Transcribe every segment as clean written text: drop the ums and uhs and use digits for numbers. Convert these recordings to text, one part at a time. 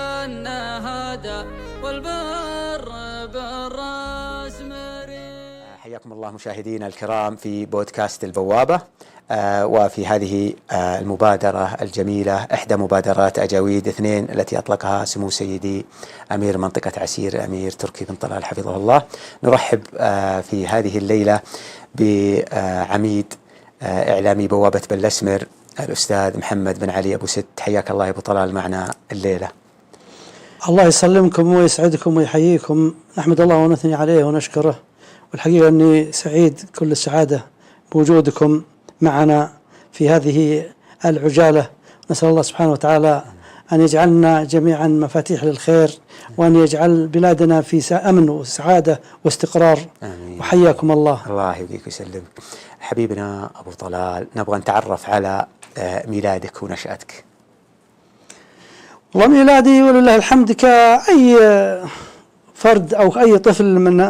بالنهدى والبر بالراس مريض. حياكم الله مشاهدينا الكرام في بودكاست البوابة، وفي هذه المبادرة الجميلة، إحدى مبادرات أجاويد 2 التي أطلقها سمو سيدي أمير منطقة عسير أمير تركي بن طلال حفظه الله. نرحب في هذه الليلة بعميد إعلامي بوابة بلسمر الأستاذ محمد بن علي أبو ست. حياك الله يا أبو طلال معنا الليلة. الله يسلمكم ويسعدكم ويحييكم. نحمد الله ونثني عليه ونشكره، والحقيقة أني سعيد كل السعادة بوجودكم معنا في هذه العجالة. نسأل الله سبحانه وتعالى أن يجعلنا جميعا مفاتيح للخير، وأن يجعل بلادنا في أمن وسعادة واستقرار. آمين. وحياكم الله. الله يهديك ويسلمك. حبيبنا أبو طلال، نبغى نتعرف على ميلادك ونشأتك. والله ميلادي ولله الحمد كأي فرد أو أي طفل من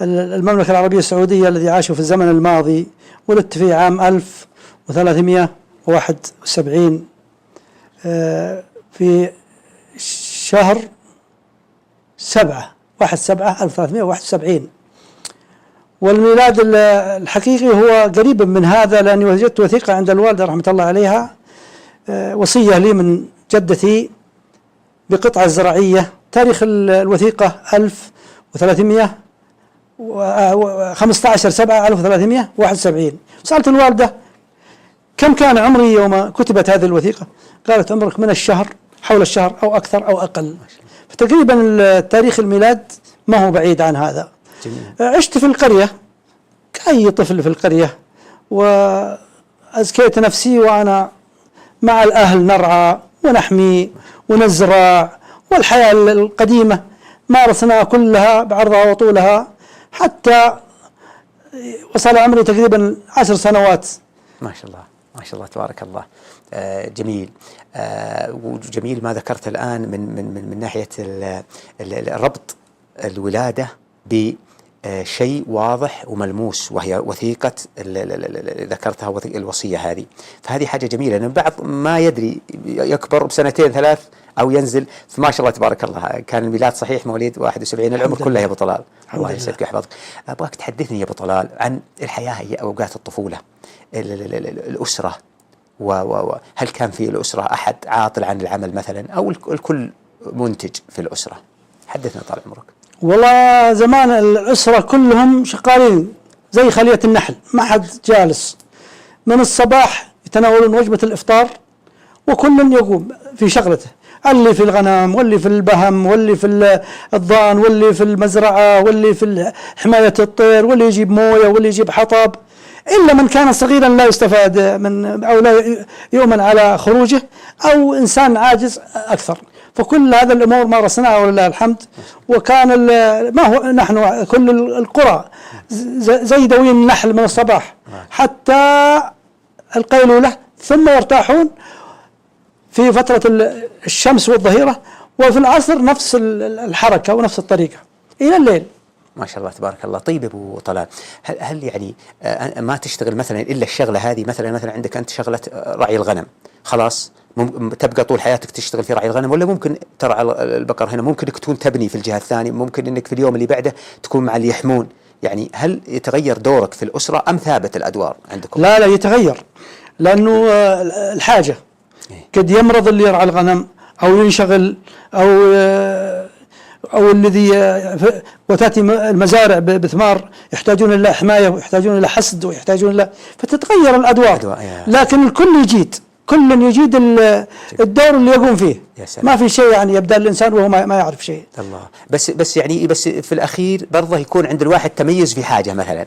المملكة العربية السعودية الذي عاشوا في الزمن الماضي. ولدت في عام 1371 في شهر 1/7/1371. والميلاد الحقيقي هو قريب من هذا، لأني وجدت وثيقة عند الوالدة رحمة الله عليها، وصية لي من جدتي بقطعة زراعية. تاريخ الوثيقة 15/7/1371. سألت الوالدة كم كان عمري يوم كتبت هذه الوثيقة؟ قالت عمرك من الشهر، حول الشهر أو أكثر أو أقل. فتقريبا تاريخ الميلاد ما هو بعيد عن هذا. جميل. عشت في القرية كأي طفل في القرية، وأزكيت نفسي وأنا مع الأهل نرعى ونحمي ونزرع، والحياة القديمة مارسناها كلها بعرضها وطولها حتى وصل عمري تقريبا 10 سنوات. ما شاء الله ما شاء الله تبارك الله. جميل. وجميل ما ذكرت الآن من ناحية ربط الولادة بشيء واضح وملموس، وهي وثيقة ذكرتها الوصية هذه. فهذه حاجة جميلة، لأن بعض ما يدري يكبر بسنتين 3 أو ينزل. فما شاء الله تبارك الله كان الميلاد صحيح مواليد 71. العمر كله يا أبو طلال. الله يسعدك ويحفظك. أبغاك تحدثني يا أبو طلال عن الحياة، هي أوقات الطفولة، الأسرة، وهل كان في الأسرة أحد عاطل عن العمل مثلا، أو الكل منتج في الأسرة؟ حدثنا طال عمرك. والله زمان الأسرة كلهم شغالين زي خلية النحل، ما حد جالس. من الصباح يتناولون وجبة الإفطار، وكل يقوم في شغلته، اللي في الغنم واللي في البهم واللي في الضان واللي في المزرعة واللي في حماية الطير واللي يجيب موية واللي يجيب حطب، إلا من كان صغيرا لا يستفاد من أو لا يؤمن على خروجه، أو إنسان عاجز أكثر. فكل هذا الأمور مارسناها ولله الحمد. وكان ما هو نحن كل القرى زي دوين النحل من الصباح حتى القيلولة، ثم يرتاحون في فترة الشمس والظهيرة، وفي العصر نفس الحركة ونفس الطريقة إلى الليل. ما شاء الله تبارك الله. طيب أبو طلال، هل يعني ما تشتغل مثلا إلا الشغلة هذه؟ مثلا عندك أنت شغلة رعي الغنم، خلاص تبقى طول حياتك تشتغل في رعي الغنم، ولا ممكن ترعى البقر هنا، ممكن انك تكون تبني في الجهة الثانية، ممكن انك في اليوم اللي بعده تكون مع اللي يحمون؟ يعني هل يتغير دورك في الأسرة أم ثابت الأدوار عندكم؟ لا يتغير، لأنه الحاجة قد يمرض اللي يرعى الغنم أو ينشغل أو الذي وتأتي المزارع بثمار يحتاجون إلى حماية ويحتاجون إلى حصد ويحتاجون إلى، فتتغير الأدوار. لكن الكل يجيد، كل يجيد الدور اللي يقوم فيه. ما في شيء يعني يبدأ الإنسان وهو ما يعرف شيء. الله. بس في الأخير برضه يكون عند الواحد تميز في حاجة، مثلا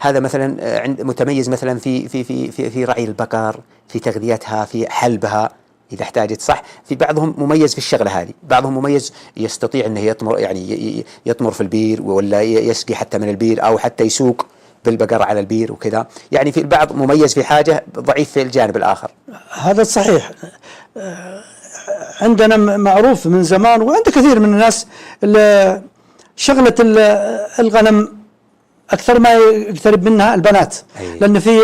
هذا مثلا متميز مثلا في رعي البقر، في تغذيتها، في حلبها إذا احتاجت، صح؟ في بعضهم مميز في الشغلة هذه، بعضهم مميز يستطيع أنه يطمر، يعني يطمر في البير ولا يسقي حتى من البير، أو حتى يسوق بالبقرة على البير وكذا. يعني في البعض مميز في حاجة، ضعيف في الجانب الآخر. هذا صحيح. عندنا معروف من زمان، وعند كثير من الناس شغلة الغنم أكثر ما يقترب منها البنات. لأن في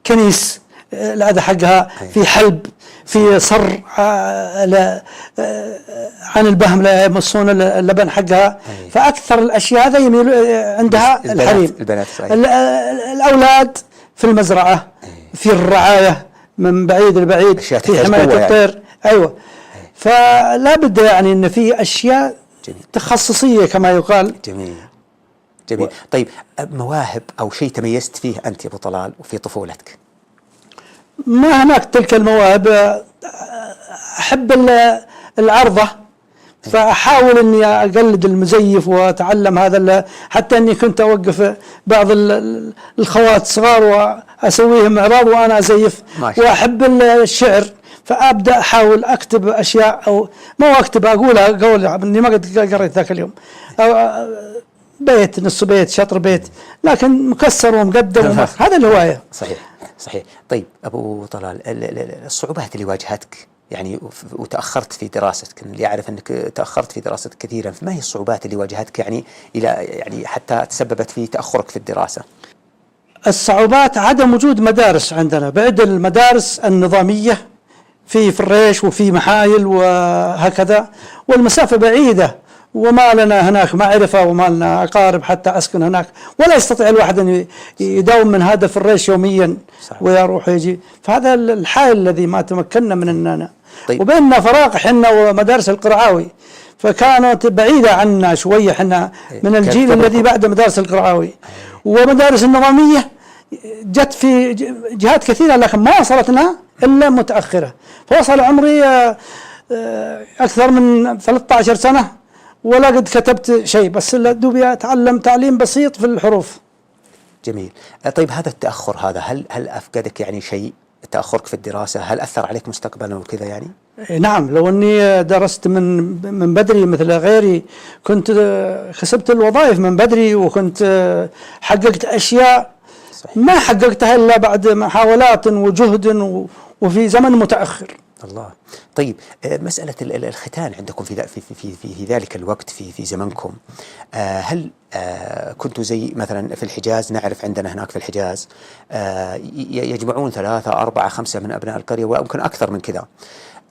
كنيس الأذى حقها، في حلب، في صر عن البهم لا يمصون اللبن حقها. فأكثر الأشياء هذا يميل عندها الحريم. الأولاد في المزرعة، في الرعاية من بعيد لبعيد، في حماية الطير. أيوة. فلا بد يعني أن في أشياء تخصصية كما يقال. جميل. طيب مواهب أو شيء تميزت فيه أنت يا أبو طلال وفي طفولتك؟ ما هناك تلك المواهب. أحب العرضة، فأحاول أني أقلد المزيف وأتعلم هذا، حتى أني كنت أوقف بعض الخوات الصغار وأسويهم إعراض وأنا أزيف. وأحب الشعر، فأبدأ أحاول أكتب أشياء، أو ما أكتب، أقولها قول إني ما قد قريت ذاك اليوم، بيت، نص بيت، شطر بيت، لكن مكسر ومقدم. هذا الهواية. صحيح. طيب أبو طلال، الصعوبات اللي واجهتك يعني وتأخرت في دراستك، اللي يعرف أنك تأخرت في دراستك كثيرا، فما هي الصعوبات اللي واجهتك يعني حتى تسببت في تأخرك في الدراسة؟ الصعوبات عدم وجود مدارس عندنا، بعد المدارس النظامية في الريش وفي محايل وهكذا، والمسافة بعيدة، وما لنا هناك معرفة وما لنا أقارب حتى أسكن هناك، ولا يستطيع الواحد أن يداوم من هذا في الريش يوميا ويروح ويجي. فهذا الحال الذي ما تمكنا من أننا. طيب. وبيننا فراغ حنا ومدارس القرعاوي، فكانت بعيدة عنا شوية، حنا من الجيل الذي بعد مدارس القرعاوي. ومدارس النظامية جت في جهات كثيرة، لكن ما وصلتنا إلا متأخرة. فوصل عمري أكثر من 13 سنة ولا قد كتبت شيء، بس دوبي أتعلم تعليم بسيط في الحروف. جميل. طيب هذا التأخر هذا هل أفقدك يعني شيء، تأخرك في الدراسة هل أثر عليك مستقبلا وكذا يعني؟ نعم، لو أني درست من بدري مثل غيري كنت كسبت الوظائف من بدري، وكنت حققت أشياء ما حققتها إلا بعد محاولات وجهد وفي زمن متأخر. الله. طيب مسألة الختان عندكم في ذلك الوقت في زمنكم، هل كنتوا زي مثلا في الحجاز؟ نعرف عندنا هناك في الحجاز يجمعون 3 4 5 من أبناء القرية ويمكن أكثر من كذا،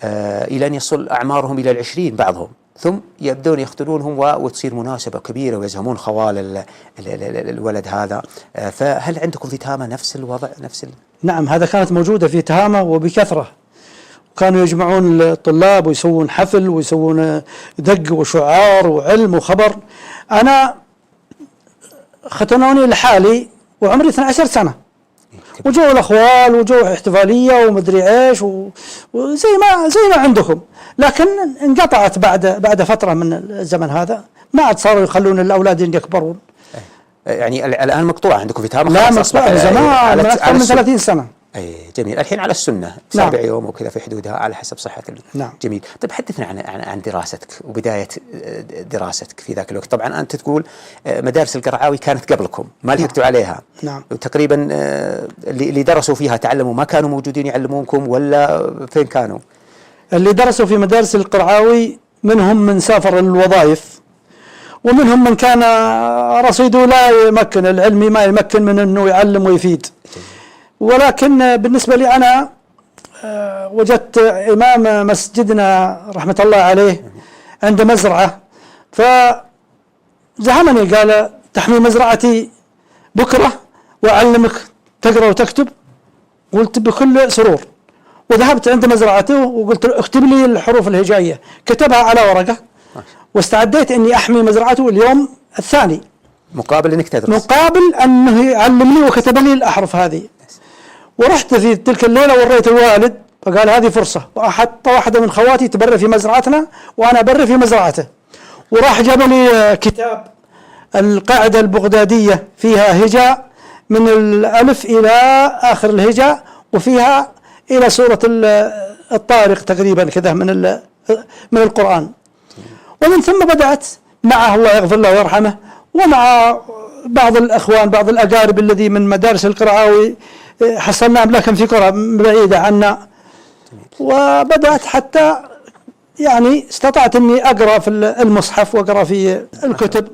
إلى أن يصل أعمارهم إلى 20 بعضهم، ثم يبدون يختنونهم وتصير مناسبة كبيرة ويزهمون خوال الولد هذا. فهل عندكم في تهامة نفس الوضع؟ نعم، هذا كانت موجودة في تهامة وبكثرة. كانوا يجمعون الطلاب ويسوون حفل ويسوون دق وشعار وعلم وخبر. أنا ختنوني لحالي وعمري 12 سنة، وجو الأخوال وجو احتفالية ومدري إيش وزي ما عندكم، لكن انقطعت بعد فترة من الزمن هذا، ما عاد صاروا يخلون الأولاد يكبرون. يعني الآن مقطوعة عندكم في تهامة؟ لا، مقطوعة زمان، أكثر من 30 سنة. أي جميل. الحين على السنة 7 يوم وكذا في حدودها على حسب صحة. نعم. جميل. طيب حدثنا عن دراستك وبداية دراستك في ذاك الوقت. طبعا أنت تقول مدارس القرعاوي كانت قبلكم، ما لحقتوا عليها. نعم. وتقريبا اللي درسوا فيها تعلموا ما كانوا موجودين يعلمونكم، ولا فين كانوا؟ اللي درسوا في مدارس القرعاوي منهم من سافر الوظائف، ومنهم من كان رصيده لا يمكن، العلمي ما يمكن من أنه يعلم ويفيد. ولكن بالنسبة لي أنا وجدت إمام مسجدنا رحمة الله عليه عند مزرعة، فزعمني قال تحمي مزرعتي بكرة وأعلمك تقرأ وتكتب. قلت بكل سرور، وذهبت عند مزرعته وقلت اكتب لي الحروف الهجائية. كتبها على ورقة، واستعديت أني أحمي مزرعته اليوم الثاني مقابل أنك تدرس، مقابل أنه يعلمني وكتب لي الأحرف هذه. ورحت في تلك الليلة وريت الوالد، فقال هذه فرصة، وحتى واحدة من خواتي تبري في مزرعتنا وأنا أبري في مزرعته. وراح جاب لي كتاب القاعدة البغدادية، فيها هجاء من الألف إلى آخر الهجاء، وفيها إلى سورة الطارق تقريبا كذا من القرآن. ومن ثم بدأت معه الله يغفر له ويرحمه، ومع بعض الأخوان بعض الأقارب الذي من مدارس القرعاوي حصلناهم، لكن في قرى بعيدة عنا. وبدأت حتى يعني استطعت أني أقرأ في المصحف وأقرأ في الكتب.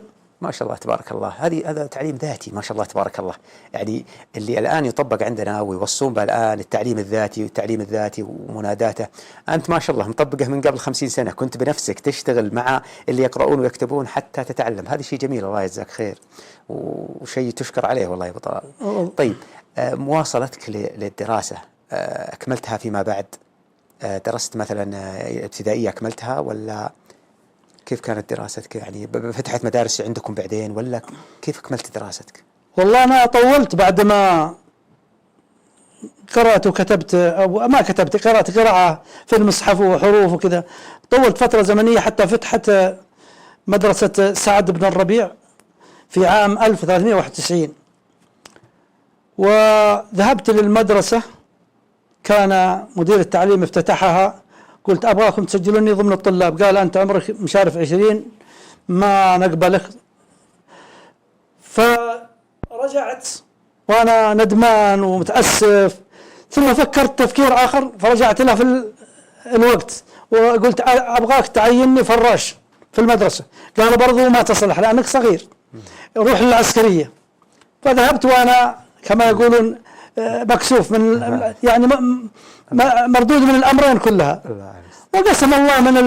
ما شاء الله تبارك الله. هذا تعليم ذاتي ما شاء الله تبارك الله. يعني اللي الآن يطبق عندنا ويوصون به الآن التعليم الذاتي والتعليم الذاتي ومناداته، أنت ما شاء الله مطبقه من قبل 50 سنة، كنت بنفسك تشتغل مع اللي يقرؤون ويكتبون حتى تتعلم. هذا شيء جميل، الله يجزاك خير وشيء تشكر عليه والله يا أبو طلال. طيب مواصلتك للدراسة أكملتها فيما بعد؟ درست مثلا ابتدائية أكملتها ولا كيف كانت دراستك؟ يعني فتحت مدارس عندكم بعدين ولا كيف أكملت دراستك؟ والله أنا طولت بعد ما قرأت وكتبت، أو ما كتبت، قرأت قراءة في المصحف وحروف وكذا. طولت فترة زمنية حتى فتحت مدرسة سعد بن الربيع في عام 1391، وذهبت للمدرسة. كان مدير التعليم افتتحها، قلت أبغاكم تسجلوني ضمن الطلاب. قال أنت عمرك مش عارف 20 ما نقبلك. فرجعت وأنا ندمان ومتأسف، ثم فكرت تفكير آخر فرجعت له في الوقت وقلت أبغاك تعيني فراش في المدرسة. قال برضو ما تصلح لأنك صغير، روح للعسكرية. فذهبت وأنا كما يقولون مكسوف من يعني مردود من الأمرين كلها. وقسم الله من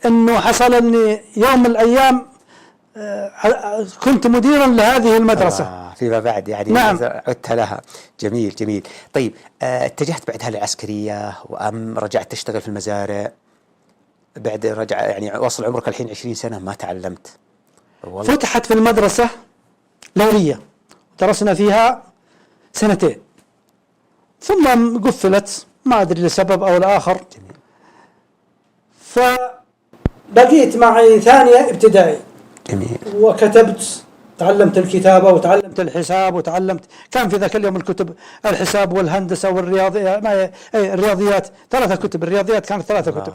أنه حصل أني يوم من الأيام كنت مديرا لهذه المدرسة فيما بعد يعني. نعم. عدت لها. جميل جميل. طيب اتجهت بعدها للعسكرية وأم رجعت تشتغل في المزارع بعد رجع؟ يعني وصل عمرك الحين 20 سنة ما تعلمت والله. فتحت في المدرسة ليلية درسنا فيها 2 سنين ثم قفلت ما أدري لسبب أو لآخر. جميل. فبقيت معي 2 ابتدائي. جميل. وكتبت، تعلمت الكتابة وتعلمت الحساب وتعلمت، كان في ذاك اليوم الكتب الحساب والهندسة والرياضيات، الرياضيات 3 كتب، الرياضيات كانت 3 كتب.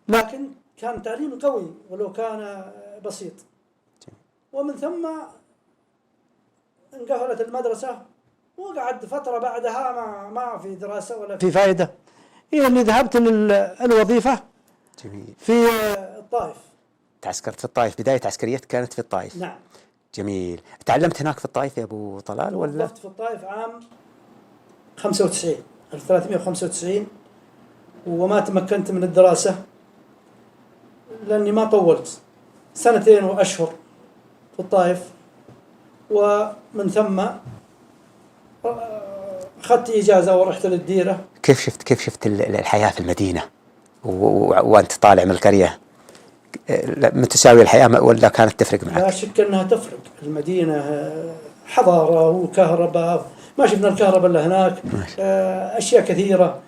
لكن كان تعليم قوي ولو كان بسيط. ومن ثم انقفلت المدرسة وقعد فترة بعدها ما في دراسة ولا في فائدة، إلى أني ذهبت للوظيفة. جميل. في الطائف. تعسكرت في الطائف، بداية عسكريتك كانت في الطائف. نعم. جميل. تعلمت هناك في الطائف يا أبو طلال ولا؟ وظفت في الطائف عام 95 1395 وما تمكنت من الدراسة لأني ما طولت، 2 وأشهر في الطائف. ومن ثم أخذت إجازة ورحت للديرة. كيف شفت الحياة في المدينة وأنت طالع من القرية؟ متساوية الحياة ولا كانت تفرق معك؟ لا شك أنها تفرق. المدينة حضارة وكهرباء، ما شفنا الكهرباء إلا هناك. أشياء كثيرة،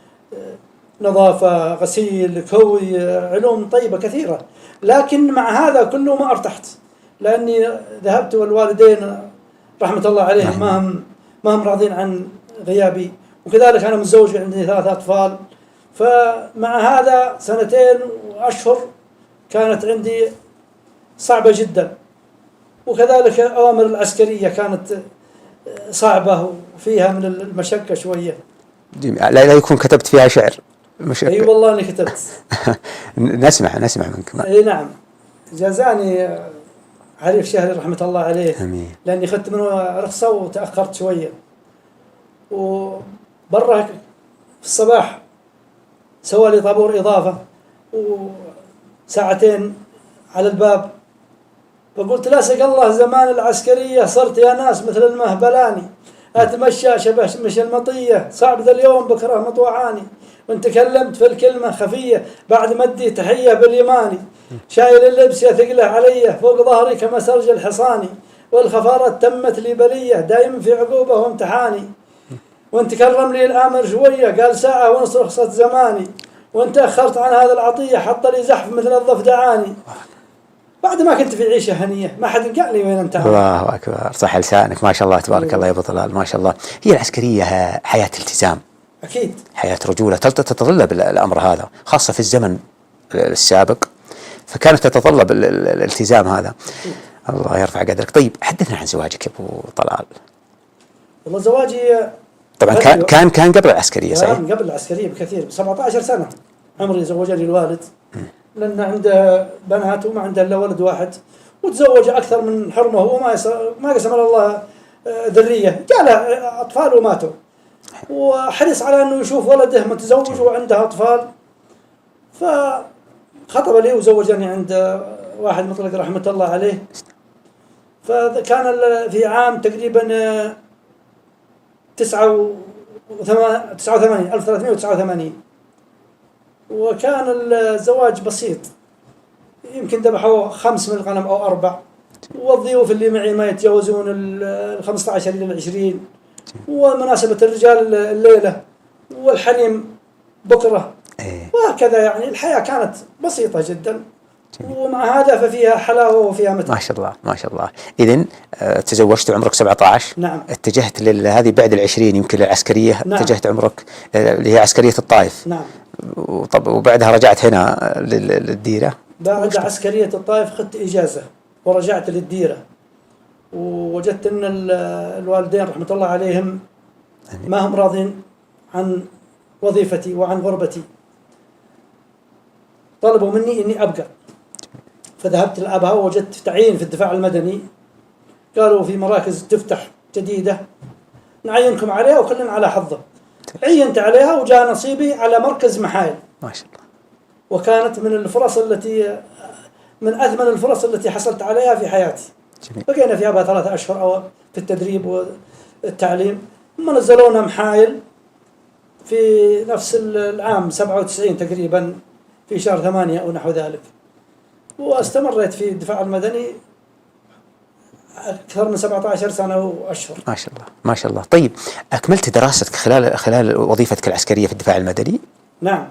نظافة، غسيل، كوي، علوم طيبة كثيرة. لكن مع هذا كله ما ارتحت، لأني ذهبت والوالدين رحمة الله عليهم ما هم راضين عن غيابي، وكذلك أنا متزوج عندي 3 أطفال. فمع هذا 2 وأشهر كانت عندي صعبة جدا، وكذلك أوامر العسكرية كانت صعبة وفيها من المشقة شوية. لا يكون كتبت فيها شعر؟ أي والله أني كتبت. نسمع منك. أي نعم. جازاني علي الشهري رحمة الله عليه. أمين. لأني أخذت منه رخصة وتأخرت شوية. وبره في الصباح سوى لي طابور إضافة و2 على الباب. فقلت لا سق الله زمان العسكرية، صرت يا ناس مثل المهبلاني، أتمشى شبه مش المطية، صعب ذا اليوم بكره مطوعاني، وإن تكلمت في الكلمة خفية بعد مدي تحية باليماني، شايل اللبس يثقله علي فوق ظهري كما سرج الحصاني، والخفارة تمت لي بلية دايما في عقوبة وامتحاني، وإن تكرم لي الآمر شوية قال ساعة ونص رخصة زماني، وإن تأخرت عن هذا العطية حط لي زحف مثل الضفدعاني. بعد ما كنت في عيشة هنية ما حد قال لي وين أنت. الله أكبر، صح لسانك ما شاء الله تبارك الله يا أبو طلال ما شاء الله. هي العسكرية حياة التزام، أكيد حياة رجولة، تتطلب الأمر هذا خاصة في الزمن السابق، فكانت تتطلب الالتزام هذا. الله يرفع قدرك. طيب حدثنا عن زواجك يا أبو طلال. والله زواجي طبعا كان قبل العسكرية صحيح؟ قبل العسكرية بكثير، ب17 سنة عمري زوجني الوالد، لأن عنده بنات وما عنده إلا ولد واحد، وتزوج أكثر من حرمه وما قسم الله ذرية، جاله أطفال وماتوا، وحرص على أنه يشوف ولده متزوج وعنده أطفال، فخطب لي وزوجني عند واحد مطلق رحمة الله عليه. فكان في عام تقريبا 1389، وكان الزواج بسيط، يمكن ذبحوا 5 من الغنم أو 4، والضيوف اللي معي ما يتجاوزون 15 إلى 20، ومناسبة الرجال الليلة والحريم بكرة، وهكذا. يعني الحياة كانت بسيطة جدا، ومع هذا ففيها حلاوة وفيها متعة. ما شاء الله ما شاء الله. إذن تزوجت عمرك 17. نعم. اتجهت هذه بعد 20 يمكن للعسكرية. نعم. اتجهت عمرك اللي هي عسكرية الطائف. نعم. وبعدها رجعت هنا للديرة. بعد عسكرية الطائف خدت إجازة ورجعت للديرة، ووجدت أن الوالدين رحمة الله عليهم ما هم راضين عن وظيفتي وعن غربتي، طلبوا مني أني أبقى. فذهبت لأبها ووجدت تعيين في الدفاع المدني، قالوا في مراكز تفتح جديدة نعينكم عليها وكلنا على حظه. عينت عليها وجاء نصيبي على مركز محايل. ما شاء الله. وكانت من أثمن الفرص التي حصلت عليها في حياتي. جميل. بقينا فيها بها 3 أشهر أو في التدريب والتعليم، ثم نزلونا محايل في نفس العام 97 تقريبا في شهر 8 أو نحو ذلك، واستمريت في الدفاع المدني أكثر من 17 سنة وأشهر. ما شاء الله ما شاء الله. طيب أكملت دراستك خلال وظيفتك العسكرية في الدفاع المدني؟ نعم،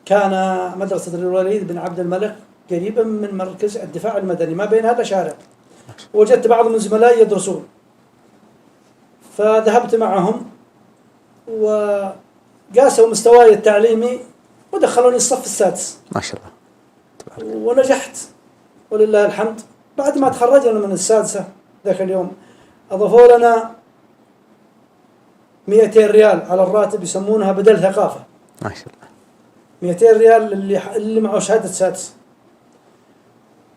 كان مدرسة الوليد بن عبد الملك قريبا من مركز الدفاع المدني، ما بين هذا شارع. وجدت بعض من زملائي يدرسون، فذهبت معهم وقاسوا مستواي التعليمي ودخلوني الصف السادس. ما شاء الله. ونجحت ولله الحمد. بعد ما تخرجنا من السادسة ذاك اليوم أضافوا لنا 200 ريال على الراتب، يسمونها بدل ثقافة. ما شاء الله. 200 ريال اللي معه شهادة سادس.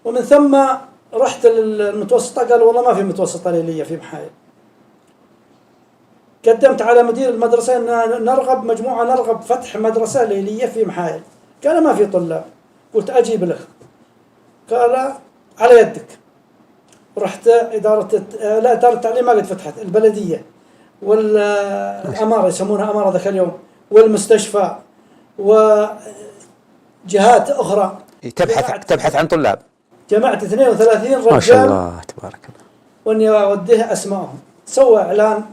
ومن ثم رحت للمتوسطة، قالوا والله ما في متوسطة ليلية في محايل. قدمت على مدير المدرسة أن نرغب فتح مدرسة ليلية في محايل. قال ما في طلاب. قلت أجيب لك. قال على يدك. رحت إدارة التعليم ما قد فتحت، البلدية والأمارة يسمونها أمارة ذاك اليوم، والمستشفى وجهات أخرى تبحث عن طلاب. جمعت 32 رجال. ما شاء الله تبارك الله. واني اوديه اسمائهم، سوى اعلان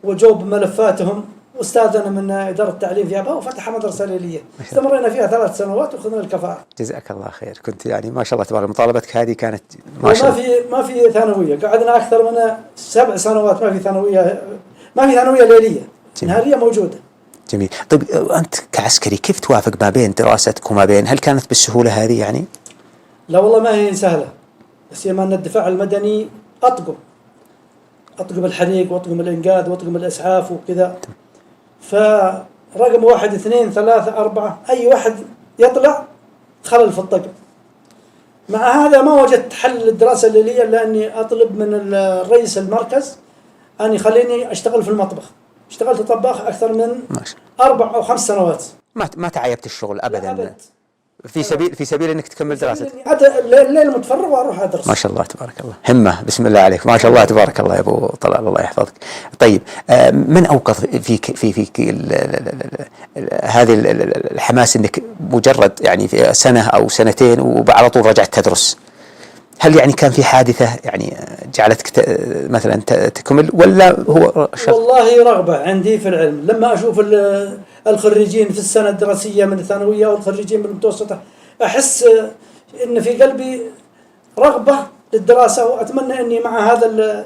وجوب ملفاتهم، واستاذن من اداره التعليم في ابها وفتح مدرسه ليليه. استمرينا فيها 3 سنوات وخذنا الكفاءه. جزاك الله خير. كنت يعني ما شاء الله تبارك، مطالبتك هذه كانت ما شاء الله. ما في ثانويه، قعدنا اكثر من 7 سنوات ما في ثانويه ليليه. نهاريه موجوده. جميل. طيب انت كعسكري كيف توافق ما بين دراستك وما بين، هل كانت بالسهوله هذه يعني؟ لا والله ما هي سهلة، سيما أن الدفاع المدني أطقم الحريق وأطقم الإنقاذ وأطقم الإسعاف وكذا. فرقم 1 2 3 4 أي واحد يطلع خلل في الطقم. مع هذا ما وجدت حل للدراسة الليلية إلا أني أطلب من الرئيس المركز أن يخليني أشتغل في المطبخ. اشتغلت طباخ أكثر من 4 أو 5 سنوات. ما تعيبت الشغل أبدا. في سبيل انك تكمل دراستك. الليل متفرغ واروح ادرس. ما شاء الله تبارك الله. همه بسم الله عليك. ما شاء الله تبارك الله يا ابو طلال، الله يحفظك. طيب من اوقظ فيك هذه الحماس انك مجرد يعني في سنه او سنتين وعلى طول رجعت تدرس؟ هل يعني كان في حادثه يعني جعلتك مثلا تكمل، ولا هو والله رغبه عندي في العلم. لما اشوف الخريجين في السنه الدراسيه من الثانويه والخريجين من المتوسطه احس ان في قلبي رغبه للدراسه، واتمنى اني مع هذا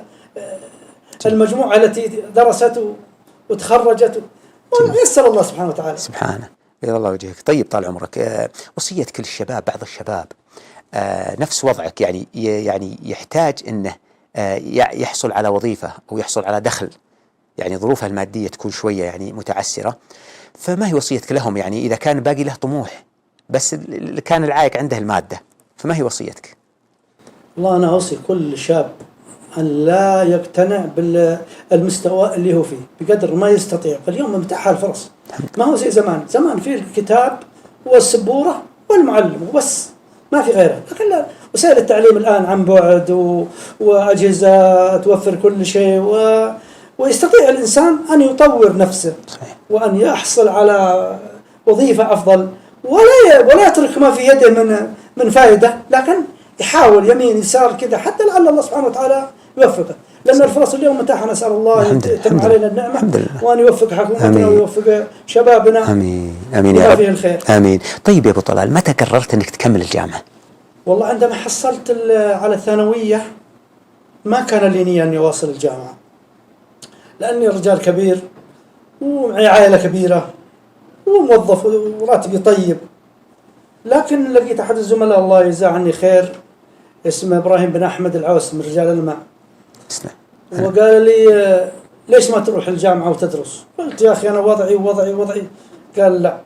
المجموعه التي درست وتخرجت ويسر الله سبحانه وتعالى. سبحانه، بيض الله وجهك. طيب طال عمرك، وصيتك للشباب، بعض الشباب نفس وضعك يعني يحتاج انه يحصل على وظيفه او يحصل على دخل، يعني ظروفها الماديه تكون شويه يعني متعسره، فما هي وصيتك لهم؟ يعني اذا كان باقي له طموح بس اللي كان العائق عنده المادة، فما هي وصيتك؟ والله أنا أوصي كل شاب أن لا يقتنع بالمستوى اللي هو فيه بقدر ما يستطيع. اليوم متاحة الفرص، ما هو زي زمان. زمان في الكتاب والسبورة والمعلم وبس، ما في غيره. لكن وسائل التعليم الآن عن بعد وأجهزة توفر كل شيء، ويستطيع الإنسان أن يطور نفسه وأن يحصل على وظيفة أفضل، ولا يترك ما في يده من فائدة، لكن يحاول يمين يسار كذا حتى لعل الله سبحانه وتعالى يوفقه. لأن الفرص اليوم متاحة، نسأل الله يتم علينا النعمة وأن يوفق حكومتنا ويوفق شبابنا. آمين آمين يا رب. الخير. آمين. طيب يا أبو طلال، متى قررت أنك تكمل الجامعة؟ والله عندما حصلت على الثانوية ما كان لي نية أني أواصل الجامعة، لأني رجال كبير ومعي عائلة كبيرة وموظف وراتبي طيب. لكن لقيت أحد الزملاء الله يجزاه عني خير اسمه إبراهيم بن أحمد العوس من رجال الماء، وقال لي ليش ما تروح الجامعة وتدرس؟ قلت يا أخي أنا وضعي. قال لا،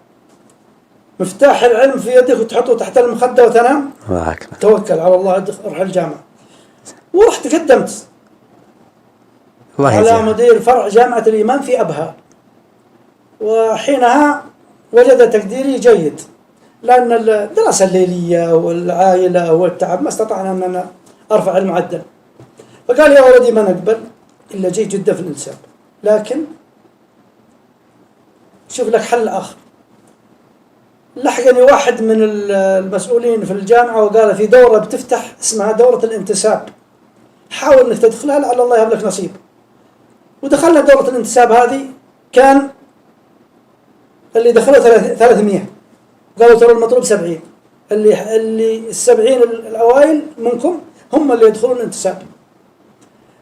مفتاح العلم في يدك وتحطه تحت المخدة وتنام، توكل على الله روح الجامعة. ورحت قدمت على مدير فرع جامعة الإيمان في أبها، وحينها وجد تقديري جيد، لأن الدراسة الليلية والعائلة والتعب ما استطعنا أن أرفع المعدل. فقال يا ولدي ما نقبل إلا جيد جدا في الانتساب، لكن شوف لك حل آخر. لحقني واحد من المسؤولين في الجامعة وقال في دورة بتفتح اسمها دورة الانتساب، حاول انك تدخلها لعل الله يهب لك نصيب. ودخلنا دورة الانتساب هذه، كان اللي دخلوا 300، قالوا ترى المطلوب 70، اللي 70 الأوائل منكم هم اللي يدخلون الانتساب.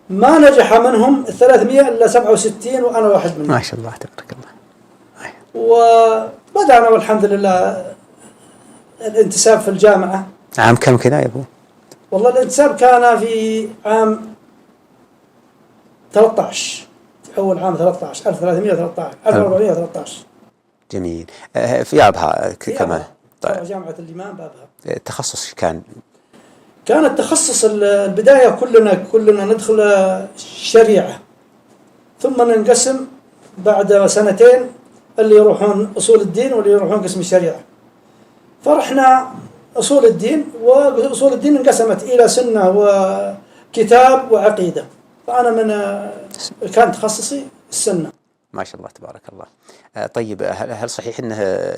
ما نجح منهم 300 إلا 67 وأنا واحد منهم. ما شاء الله تبارك الله. وبدأنا والحمد لله الانتساب في الجامعة. عام كم كذا يا أبو؟ والله الانتساب كان في عام 13، أول عام 13 1313 1413. جميل. في أبها كمان. طيب. جامعة الإمام بابها. التخصص كان التخصص البداية كلنا ندخل شريعة، ثم ننقسم بعد سنتين اللي يروحون أصول الدين واللي يروحون قسم الشريعة. فرحنا أصول الدين، وأصول الدين انقسمت إلى سنة وكتاب وعقيدة، فأنا كان تخصصي السنة. ما شاء الله تبارك الله. طيب هل صحيح أنه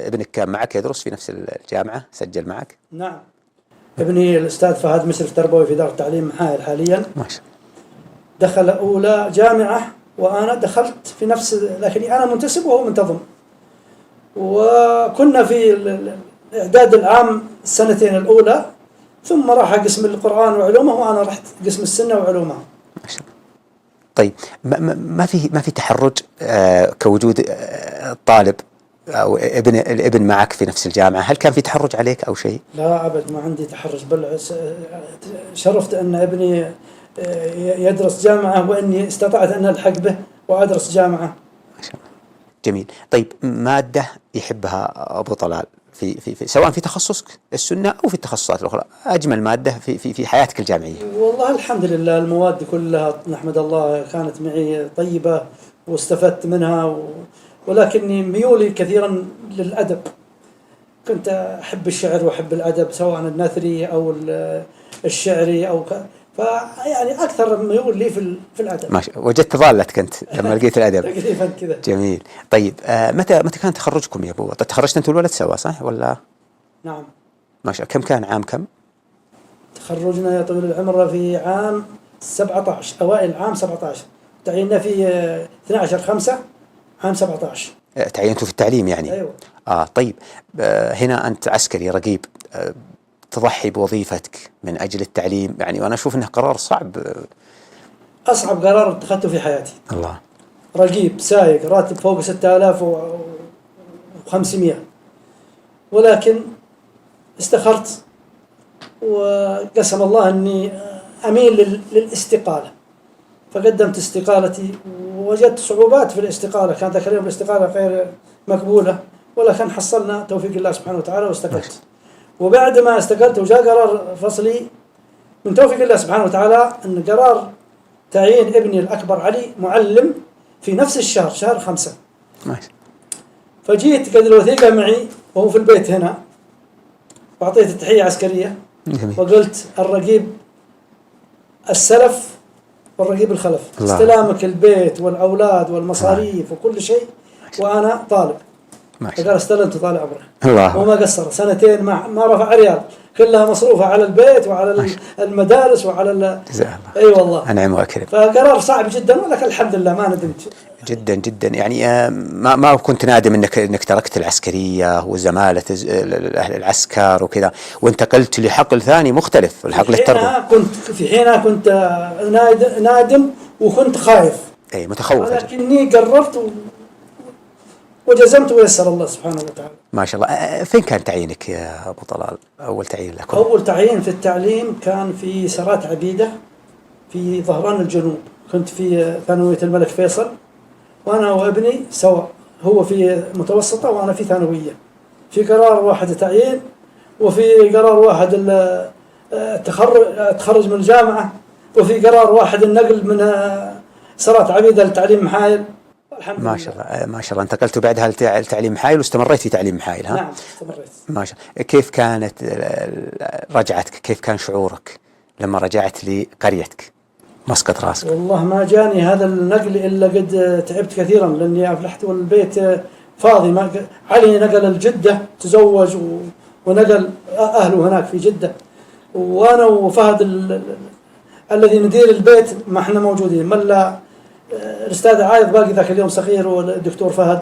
ابنك كان معك يدرس في نفس الجامعة، سجل معك؟ نعم، ابني الأستاذ فهد مشرف تربوي في دار التعليم حائل حاليا. ما شاء الله. دخل أولى جامعة وأنا دخلت في نفس، لكني أنا منتسب وهو منتظم. وكنا في الإعداد العام السنتين الأولى، ثم راح قسم القرآن وعلومه وأنا رحت قسم السنة وعلومها. ما شاء الله. طيب ما في تحرج كوجود طالب أو الابن معك في نفس الجامعة؟ هل كان في تحرج عليك أو شيء؟ لا أبد، ما عندي تحرج، بل شرفت أن ابني يدرس جامعة وإني استطعت أن ألحق به وأدرس جامعة. ما شاء الله. جميل. طيب مادة يحبها أبو طلال في سواء في تخصصك السنة أو في التخصصات الأخرى، أجمل مادة في حياتك الجامعية؟ والله الحمد لله المواد كلها نحمد الله كانت معي طيبة واستفدت منها، ولكني ميولي كثيرا للأدب. كنت أحب الشعر وأحب الأدب، سواء النثري أو الشعري أو فيعني أكثر ميول لي في الأدب. ماشي. وجدت ضالتك أنت لما لقيت الأدب. تقريبا كذا. جميل. طيب متى كان تخرجكم يا أبو؟ تخرجت أنت والولد سوا صح ولا؟ نعم. ما شاء الله. كم كان عام كم؟ تخرجنا يا طويل العمر في عام 17، أوائل عام 17. تعيننا في 12/5 عام 17. تعينتوا في التعليم يعني؟ أيوة. طيب هنا أنت عسكري رقيب، تضحي بوظيفتك من أجل التعليم يعني، وأنا أشوف أنه قرار صعب. أصعب قرار اتخذته في حياتي. الله. رقيب سايق راتب فوق 6500، ولكن استخرت وقسم الله أني أميل للاستقالة، فقدمت استقالتي ووجدت صعوبات في الاستقالة. كانت ذاك اليوم الاستقالة غير مقبولة، ولكن حصلنا توفيق الله سبحانه وتعالى واستقلت. وبعد ما استقلت وجاء قرار فصلي من توفيق الله سبحانه وتعالى أن قرار تعيين ابني الأكبر علي معلم في نفس الشهر، شهر 5. فجيت قد الوثيقة معي وهو في البيت هنا، وأعطيت التحية عسكرية وقلت الرقيب السلف والرقيب الخلف، استلامك البيت والأولاد والمصاريف وكل شيء وأنا طالب. فقال استلمت طال عمره وما قصر، 2 ما رفع ريال، كلها مصروفة على البيت وعلى المدارس وعلى أي والله أنعم وأكرم. فقرار صعب جدا، ولكن الحمد لله ما ندمت جدا جدا. يعني ما كنت نادم انك تركت العسكرية وزمالة العسكر وكذا وانتقلت لحقل ثاني مختلف، الحقل التربوي. في حينها كنت نادم وكنت خايف، اي متخوف، لكني قررت وجزمت ويسر الله سبحانه وتعالى. ما شاء الله. فين كان تعيينك يا أبو طلال؟ أول تعيين لك؟ أول تعيين في التعليم كان في سرات عبيدة في ظهران الجنوب، كنت في ثانوية الملك فيصل، وأنا وابني سوا، هو في متوسطة وأنا في ثانوية. في قرار واحد تعيين، وفي قرار واحد التخرج من الجامعة، وفي قرار واحد النقل من سرات عبيدة للتعليم محايل. ما شاء الله ما شاء الله. انتقلت بعدها لتعليم محايل واستمريت في تعليم محايل، ها؟ نعم استمريت. ما شاء الله. كيف كانت رجعتك؟ كيف كان شعورك لما رجعت لقريتك مسقط راسك؟ والله ما جاني هذا النقل إلا قد تعبت كثيرا، لأني أفلحت والبيت فاضي. ما علي نقل الجدة، تزوج ونقل أهله هناك في جدة، وأنا وفهد الذي ندير البيت ما احنا موجودين، ملا الأستاذ عايض باقي ذاك اليوم صغير والدكتور فهد،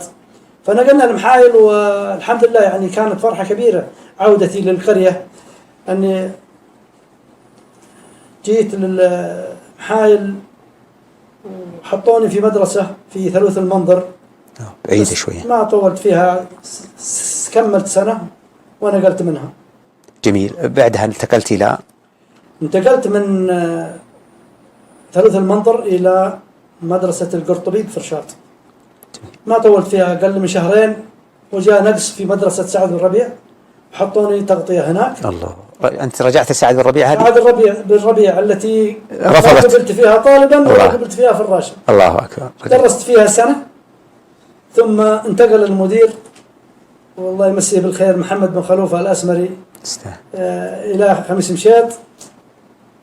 فنقلنا المحايل. والحمد لله يعني كانت فرحة كبيرة عودتي للقرية، أني جيت للمحايل وحطوني في مدرسة في ثلوث المنظر، بعيدة شوية، ما طولت فيها، كملت سنة ونقلت منها. جميل. بعدها انتقلت من ثلوث المنظر إلى مدرسة القرطبي بفرشاط، ما طولت فيها أقل من 2 شهر، وجاء نقص في مدرسة سعد بن ربيع وحطوني تغطية هناك. الله، أنت رجعت سعد بن ربيع؟ هذه سعد بن ربيع التي رفضت، قبلت فيها طالبا ولا قبلت فيها فراشا. الله أكبر. درست فيها سنة، ثم انتقل المدير والله يمسيه بالخير محمد بن خلوفة الأسمري إلى خميس مشيط،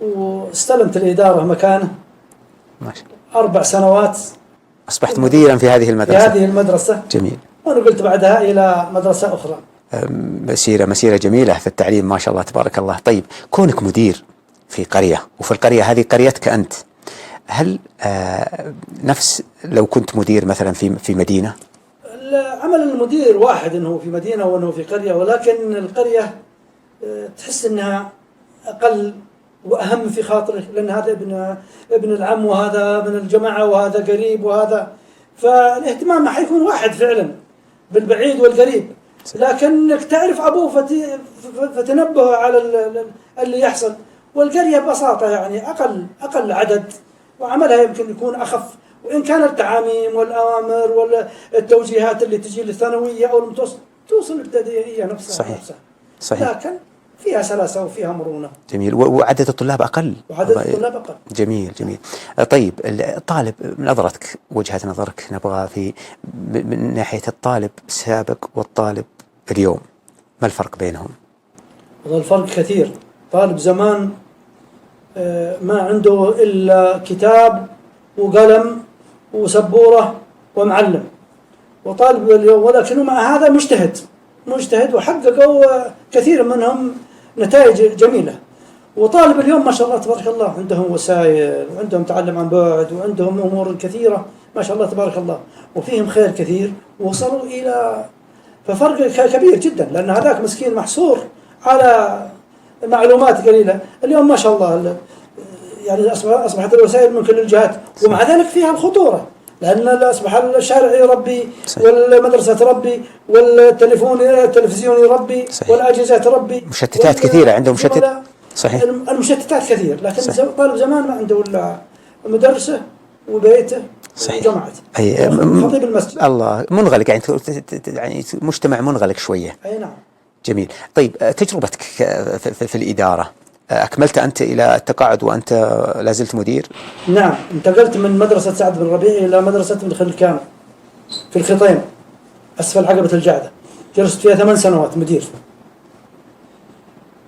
واستلمت الإدارة مكانه. ما شاء الله. 4 سنوات أصبحت مديرا في هذه المدرسة. جميل. وأنا قلت بعدها إلى مدرسة أخرى. مسيرة جميلة في التعليم ما شاء الله تبارك الله. طيب، كونك مدير في قرية، وفي القرية هذه قريتك أنت، هل نفس لو كنت مدير مثلا في مدينة؟ عمل المدير واحد، أنه في مدينة وأنه في قرية، ولكن القرية تحس أنها أقل وأهم في خاطره، لأن هذا ابن العم وهذا من الجماعة وهذا قريب وهذا، فالاهتمام حيكون واحد فعلا بالبعيد والقريب، لكنك تعرف أبوه فتنبه على اللي يحصل. والقرية ببساطة يعني أقل عدد، وعملها يمكن يكون أخف، وإن كان التعاميم والأوامر والتوجيهات اللي تجي للثانوية أو المتوسط توصل الابتدائية نفسها. صحيح. لكن فيها سلاسة وفيها مرونة. جميل. وعدد الطلاب أقل. جميل. طيب، الطالب نظرتك، وجهة نظرك نبغى من ناحية الطالب السابق والطالب اليوم، ما الفرق بينهم؟ الفرق كثير. طالب زمان ما عنده إلا كتاب وقلم وسبورة ومعلم، وطالب اليوم ولكنه مع هذا مجتهد وحققوا كثير منهم نتائج جميلة. وطالب اليوم ما شاء الله تبارك الله عندهم وسائل، وعندهم تعلم عن بعد، وعندهم أمور كثيرة ما شاء الله تبارك الله، وفيهم خير كثير، ووصلوا إلى ففرق كبير جدا، لأن هذاك مسكين محصور على معلومات قليلة. اليوم ما شاء الله يعني أصبحت الوسائل من كل الجهات، ومع ذلك فيها الخطورة، لأن أصبح الشارع يربي، والمدرسة تربي، والتلفزيون يربي، والأجهزة تربي، مشتتات كثيرة عندهم. صحيح. المشتتات كثير، لكن طالب زمان ما عنده إلا مدرسة وبيته صحيح. جمعت أي خطيب المسجد. الله، منغلق يعني، يعني مجتمع منغلق شوية. أي نعم. جميل. طيب تجربتك في الإدارة، أكملت أنت إلى التقاعد وأنت لازلت مدير؟ نعم، انتقلت من مدرسة سعد بن ربيع إلى مدرسة بن خلكان في الخطيم أسفل عقبة الجعدة، جلست فيها 8 سنوات مدير،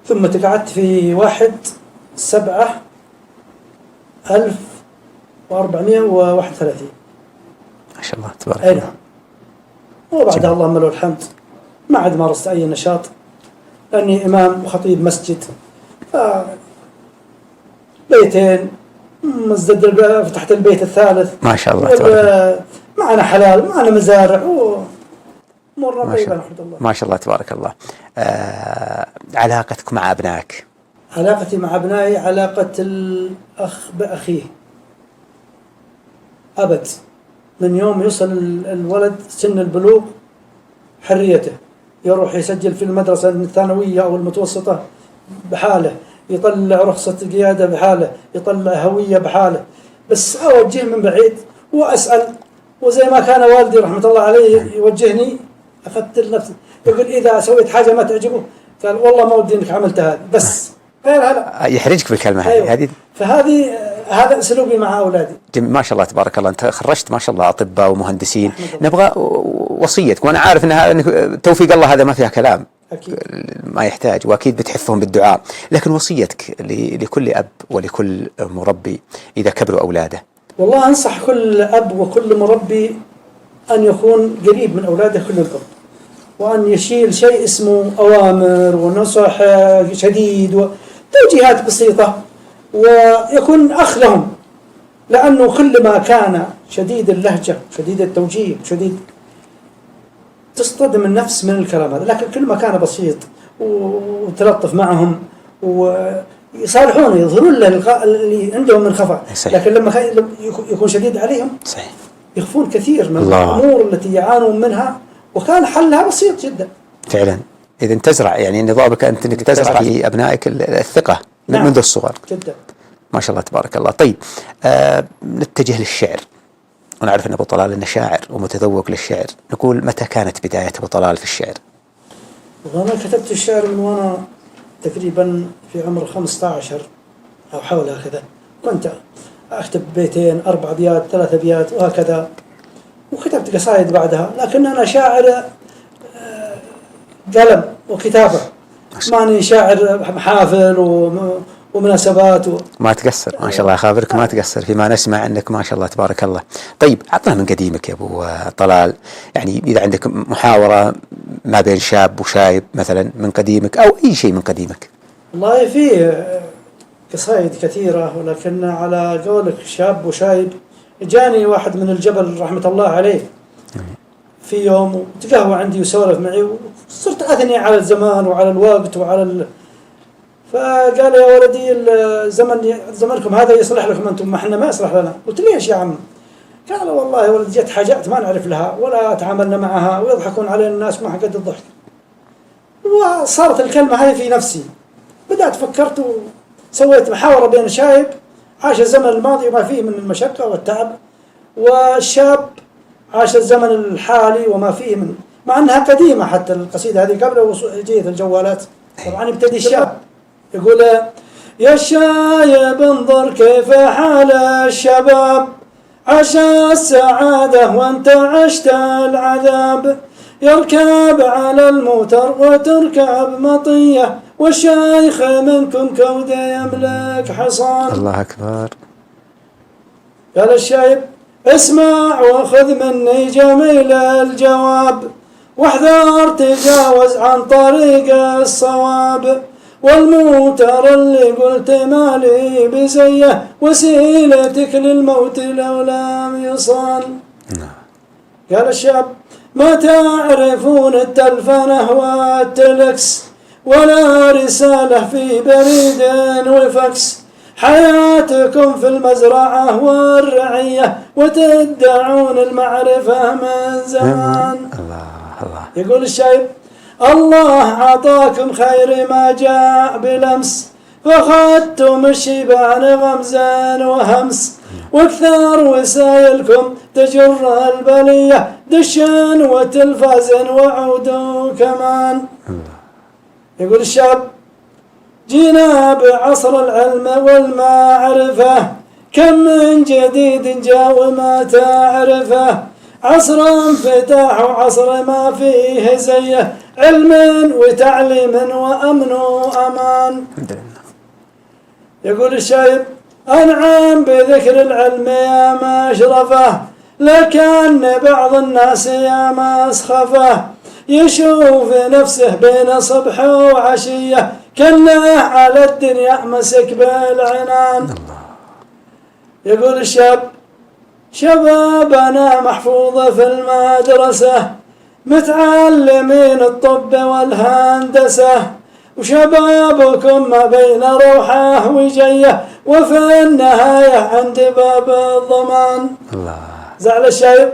ثم تقاعدت في 1/7/1431. ما شاء الله تبارك أي الله. نعم. وبعدها اللهم له الحمد ما عاد مارست أي نشاط، لأني إمام وخطيب مسجد، بيتين مزدد، فتحت البيت الثالث ما شاء الله تبارك الله. معنا حلال، معنا مزارع، ومرنا ما طيبة شاء الحمد لله. ما شاء الله تبارك الله. علاقتك مع أبنائك؟ علاقتي مع أبنائي علاقة الأخ بأخيه أبد. من يوم يوصل الولد سن البلوغ حريته، يروح يسجل في المدرسة الثانوية أو المتوسطة بحاله، يطلع رخصة قيادة بحاله، يطلع هوية بحاله، بس أوجه من بعيد وأسأل، وزي ما كان والدي رحمة الله عليه يوجهني أخذت لنفسي، يقول إذا سويت حاجة ما تعجبه قال والله ما ودي إنك عملت هذا، بس غير هذا يحرجك بالكلمة هذه. أيوة. هذه هذا أسلوبي مع أولادي. ما شاء الله تبارك الله. أنت خرجت ما شاء الله أطباء ومهندسين، نبغى وصيتك، وأنا عارف أن توفيق الله هذا ما فيها كلام أكيد. ما يحتاج، وأكيد بتحثهم بالدعاء، لكن وصيتك لكل أب ولكل مربي إذا كبروا أولاده. والله أنصح كل أب وكل مربي أن يكون قريب من أولاده كل القرب، وأن يشيل شيء اسمه أوامر ونصح شديد وتوجيهات بسيطة، ويكون أخ لهم، لأنه كل ما كان شديد اللهجة شديد التوجيه شديد تصطدم النفس من الكلام هذا، لكن كل ما كان بسيط وتلطف معهم ويصالحون يظهرون له اللي عندهم من خفاء، لكن لما يكون شديد عليهم صحيح. يخفون كثير من الأمور التي يعانون منها، وكان حلها بسيط جدا فعلا. إذا تزرع يعني نظامك أنت أنك تزرع في أبنائك الثقة نعم. منذ الصغر جدا. ما شاء الله تبارك الله. طيب نتجه للشعر، ونعرف أن أبو طلال أنه شاعر ومتذوق للشعر، نقول متى كانت بداية أبو طلال في الشعر؟ وأنا كتبت الشعر من وأنا تقريبا في عمر 15 أو حول هكذا، كنت أكتب 2 4 أبيات 3 أبيات وهكذا، وكتبت قصائد بعدها، لكن أنا شاعر قلم وكتابة، ماني شاعر محافل ومناسبات ما تقصر ما شاء الله. أخابرك ما تقصر فيما نسمع أنك ما شاء الله تبارك الله. طيب عطنا من قديمك يا أبو طلال، يعني إذا عندك محاورة ما بين شاب وشايب مثلا من قديمك، أو أي شيء من قديمك. والله في قصائد كثيرة، ولكن على قولك شاب وشايب، جاني واحد من الجبل رحمة الله عليه في يوم وتقهوى عندي وسولف معي، وصرت أثني على الزمان وعلى الوقت وعلى فقال يا ولدي زمنكم هذا يصلح لكم أنتم، ما احنا ما يصلح لنا. قلت ليش يا عم؟ قال والله يا ولد جت حاجات ما نعرف لها ولا تعاملنا معها ويضحكون علينا الناس ما قد الضحك. وصارت الكلمة هذه في نفسي، بدأت فكرت وسويت محاورة بين شايب عاش الزمن الماضي وما فيه من المشقة والتعب، والشاب عاش الزمن الحالي وما فيه من، مع أنها قديمة حتى القصيدة هذه قبل جيت الجوالات. طبعا يبتدي الشاب يقول يا الشايب انظر كيف حال الشباب، عاش السعادة وانت عشت العذاب، يركب على الموتر وتركب مطية، والشيخ منكم كود يملك حصان. الله أكبر. قال الشايب اسمع وخذ مني جميل الجواب، واحذر تجاوز عن طريق الصواب، والموتر اللي قلت مالي بزيه، وسيلتك للموت لو لم يصال. قال الشاب ما تعرفون التلفنة والتلكس، ولا رسالة في بريد وفكس، حياتكم في المزرعة والرعية، وتدعون المعرفة من زمان. الله. يقول الشايب الله عطاكم خير ما جاء بلمس، فأخذتم الشيبان غمزا وهمس، واكثر وسائلكم تجر البلية دشا وتلفاز وعود كمان. يقول الشاب جينا بعصر العلم والمعرفة، كم من جديد جاء وما تعرفه، عصر انفتاح وعصر ما فيه زيه، علم وتعليم وأمن وأمان. يقول الشايب أنعم بذكر العلم يا مشرفه، لكن بعض الناس يا مسخفه، يشوف نفسه بين صبح وعشية، كأنه على الدنيا مسك بالعنان. يقول الشاب شبابنا محفوظة في المدرسة، متعلمين الطب والهندسة، وشبابكم ما بين روحه وجيه، وفي النهاية عند باب الضمان. زعل الشايب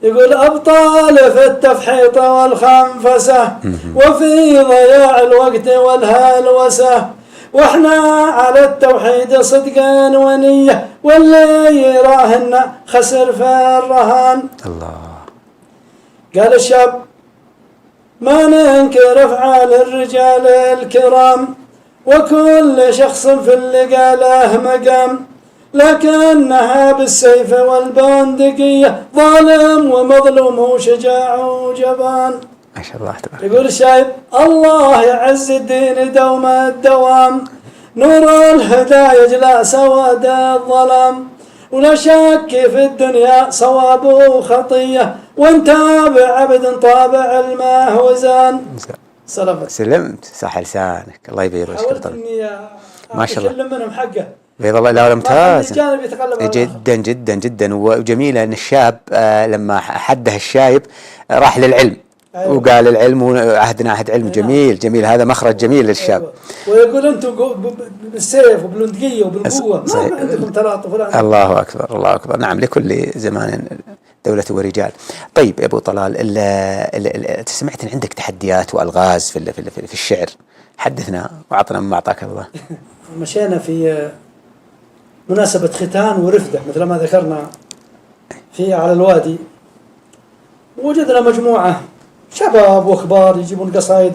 يقول أبطال في التفحيط والخنفسة، وفي ضياع الوقت والهلوسة، واحنا على التوحيد صدقا ونية، واللي يراهن خسر في الرهان. قال الشاب ما ننكر أفعال الرجال الكرام، وكل شخص في اللي قاله مقام، لكنها بالسيف والبندقية ظالم ومظلوم وشجاع وجبان. ما شاء الله تبارك. يقول الشايب الله يعز الدين دوم الدوام، نور الهدى يجلى سواد الظلام، ولا شك في الدنيا صواب وخطية، ونتابع عبد طابع المهوزان. سلمت صح لسانك، الله يبيض وجهك. حاولت اني ما شاء الله اكلم منهم حقه. بيض الله. لا ممتاز جدا جدا جدا. وجميلة ان الشاب لما حده الشايب راح للعلم. أيوة. وقال العلم وعهدنا عهد علم. جميل جميل، هذا مخرج جميل للشاب. أيوة. ويقول انتم بالسيف وبالندقيه وبالقوه ما عندكم تلاطف ولا. الله اكبر الله اكبر. نعم، لكل زمان دولة ورجال. طيب يا ابو طلال، سمعت ان عندك تحديات والغاز في الشعر، حدثنا وعطنا مما اعطاك الله. مشينا في مناسبة ختان ورفدة مثل ما ذكرنا في على الوادي، وجدنا مجموعة شباب وكبار يجيبون قصايد،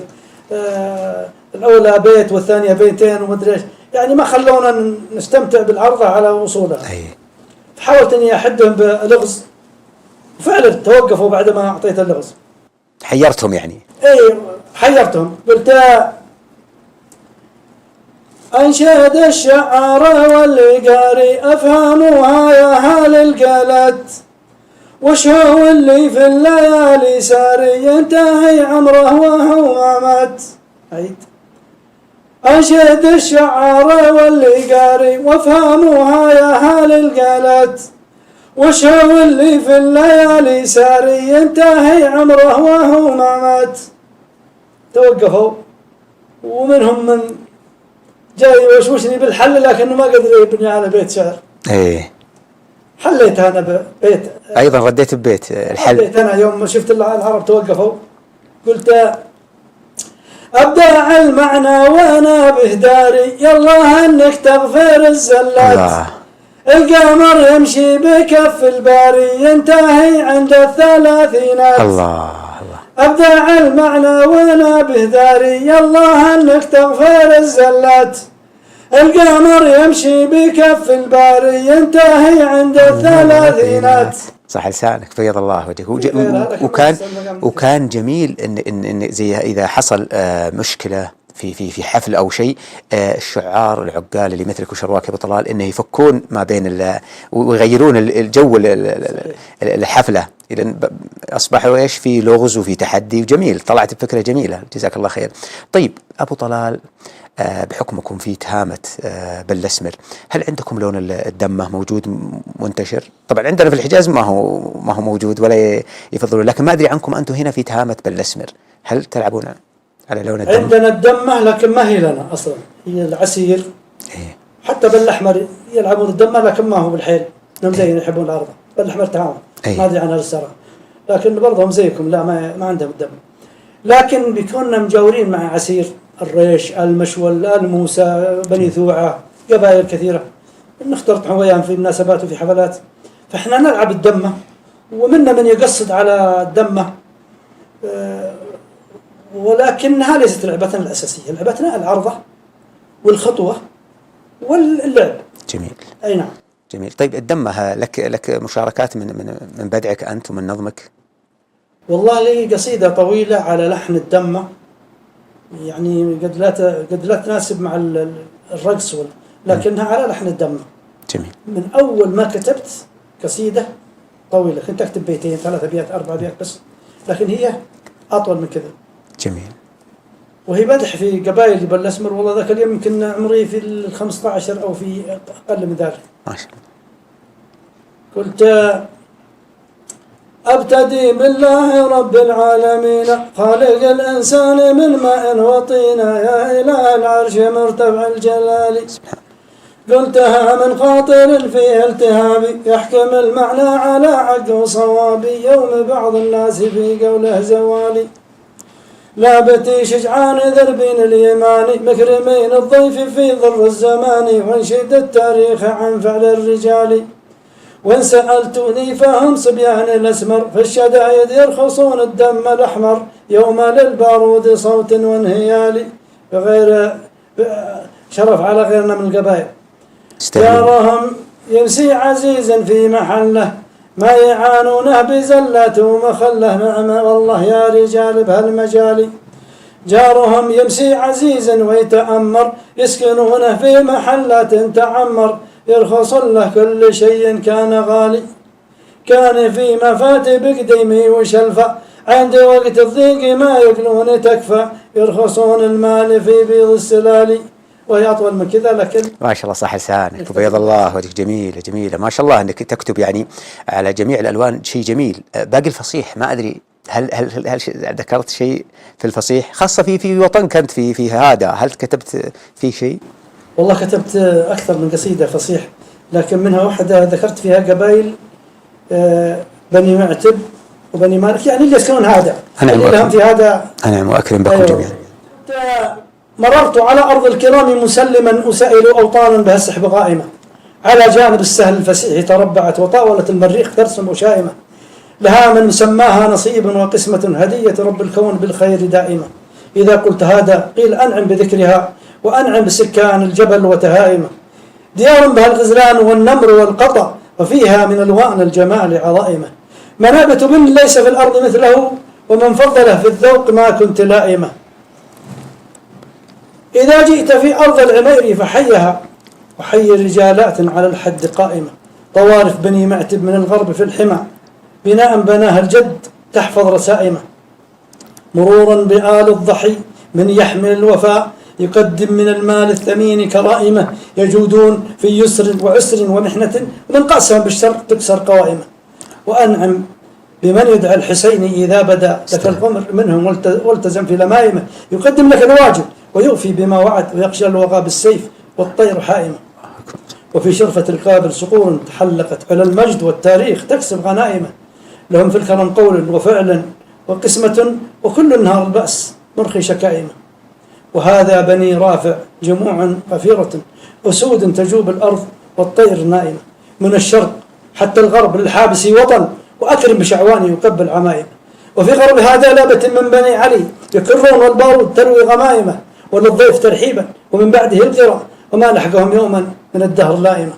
الأولى بيت والثانية بيتين ومدري ايش، يعني ما خلونا نستمتع بالعرضة على وصولها. فحاولت اني احدهم بلغز، وفعلا توقفوا بعد ما اعطيت اللغز. حيرتهم يعني؟ اي حيرتهم. قلت أنشد الشعر واللي قاري أفهموها يا أهل القلت، وش هو اللي في الليالي ساري ينتهي عمره وهو ما مات. عيد. أنشد الشعر واللي قاري وافهموها يا أهل القلت، وش هو اللي في الليالي ساري ينتهي عمره وهو ما مات. توقفوا، ومنهم من جاي وشوشني بالحل، لكنه ما قدر يبني على بيت شعر. ايه حليت انا ببيت، ايضا رديت ببيت الحل. حليت انا يوم شفت العرب توقفوا، قلت ابدع المعنى وانا بهداري، يلا انك تغفر الزلات. القمر يمشي بكف الباري ينتهي عند الثلاثينات. الله أبدع المعنى وانا بهداري، يلا انك تغفر الزلات. القمر يمشي بكف الباري ينتهي عند الثلاثينات. صح لسانك، بيض الله وجهك. وكان جميل ان زي اذا حصل مشكله في حفل او شيء، الشعار العقال اللي مثلك وشرواك يا ابو طلال انه يفكون ما بين ويغيرون الجو الحفله، لان اصبحوا ايش في لغز وفي تحدي. وجميل، طلعت بفكره جميله، جزاك الله خير. طيب ابو طلال، بحكمكم في تهامة بل الأسمر، هل عندكم لون الدمة موجود منتشر؟ طبعا عندنا في الحجاز ما هو موجود ولا يفضلون، لكن ما أدري عنكم أنتم هنا في تهامة بل الأسمر، هل تلعبون على لون الدمة؟ عندنا الدمة لكن ما هي لنا أصلا، هي العسير. إيه؟ حتى بل الأحمر يلعبون الدمة لكن ما هو بالحيل، هم زينا يحبون العرضة. بل الأحمر تهامة. إيه؟ ما أدري عنها الصراحة، لكن برضه هم زيكم لا ما عندهم الدم، لكن بيكوننا مجاورين مع عسير الريش، المشول، الموسى، بني ثوعة، قبائل كثيرة نختلط وياهم في مناسبات وفي حفلات. فإحنا نلعب الدمة، ومنا من يقصد على الدمة، ولكنها ليست لعبتنا الأساسية. لعبتنا العرضة والخطوة واللعب. جميل. أي نعم. جميل. طيب الدمة لك مشاركات من بدعك أنت ومن نظمك؟ والله لي قصيدة طويلة على لحن الدمة، يعني قد لا تناسب مع الرقص، لكنها على لحن الدمة. جميل. من أول ما كتبت قصيدة طويلة، كنت أكتب بيتين 3 أبيات 4 أبيات بس، لكن هي أطول من كذا. جميل. وهي مدح في قبائل جبل الأسمر. والله ذاك اليوم يمكن عمري في 15 أو في أقل من ذلك. ما شاء الله. قلت أبتدي بالله رب العالمين خالق الإنسان من ماء وطين يا إله العرش مرتفع الجلال. قلتها من خاطر فيه التهاب يحكم المعنى على عد وصواب يوم بعض الناس في قوله زوالي. لابتي شجعان ذربين اليمان مكرمين الضيف في ضر الزمان وانشد التاريخ عن فعل الرجال. وإن سألتني فهم صبيان الأسمر في الشدائد يرخصون الدم الأحمر يوم للبارود صوت وانهيال. بغير شرف على غيرنا من القبائل. جارهم يمسي عزيزا في محله ما يعانونه بزلات ومخله. نعم والله يا رجال بهالمجال. جارهم يمسي عزيزا ويتأمر يسكنونه في محلات تعمر يرخص له كل شيء كان غالي. كان في مفاتي بقديمي وشلفة عند وقت الضيق ما يقلون تكفى يرخصون المال في بيض السلال. وهي أطول من كذا لكن ما شاء الله صح لسانك وبيض الله وجهك. جميلة جميلة ما شاء الله انك تكتب يعني على جميع الالوان، شيء جميل. باقي الفصيح ما ادري هل ذكرت شيء في الفصيح خاصة في وطن كنت في هذا، هل كتبت فيه شيء؟ والله كتبت أكثر من قصيدة فصيح، لكن منها واحدة ذكرت فيها قبائل بني معتب وبني مالك، يعني اللي يسكنون هذا اللي لهم في هذا. أنا وأكرم بكم جميعا. مررت على أرض الكرام مسلما أسائل أوطانا بها السحب غائمة على جانب السهل الفسيح تربعت وطاولت المريخ ترسم شائمة. لها من سماها نصيب وقسمة هدية رب الكون بالخير دائمة. إذا قلت هذا قيل أنعم بذكرها وأنعم بسكان الجبل وتهائمه. ديار بها الغزلان والنمر والقطع وفيها من ألوان الجمال عظائمة. منابت بن ليس في الأرض مثله ومن فضله في الذوق ما كنت لائمة. إذا جئت في أرض العمير فحيها وحي رجالات على الحد قائمة. طوارف بني معتب من الغرب في الحمى بناء بناها الجد تحفظ رسائمه. مرورا بآل الضحي من يحمل الوفاء يقدم من المال الثمين كرائمه. يجودون في يسر وعسر ومحنة ومن قاسم بالشر تكسر قوائمه. وأنعم بمن يدعى الحسين إذا بدا لك القمر منهم والتزم في لمائمه. يقدم لك الواجب ويوفي بما وعد ويخشى الوغى بالسيف والطير حائمه. وفي شرفة القابل صقور تحلقت على المجد والتاريخ تكسب غنائمه. لهم في الكرم قول وفعل وقسمة وكل النهار البأس مرخي شكائمه. وهذا بني رافع جموع غفيرة أسود تجوب الأرض والطير نائمة. من الشرق حتى الغرب للحابس وطن وأكرم بشعواني يقبل عمائم. وفي غرب هذا لابة من بني علي يكرون والبارود تروي غمائمه. وللضيف ترحيبا ومن بعده القرى وما لحقهم يوما من الدهر لائمة.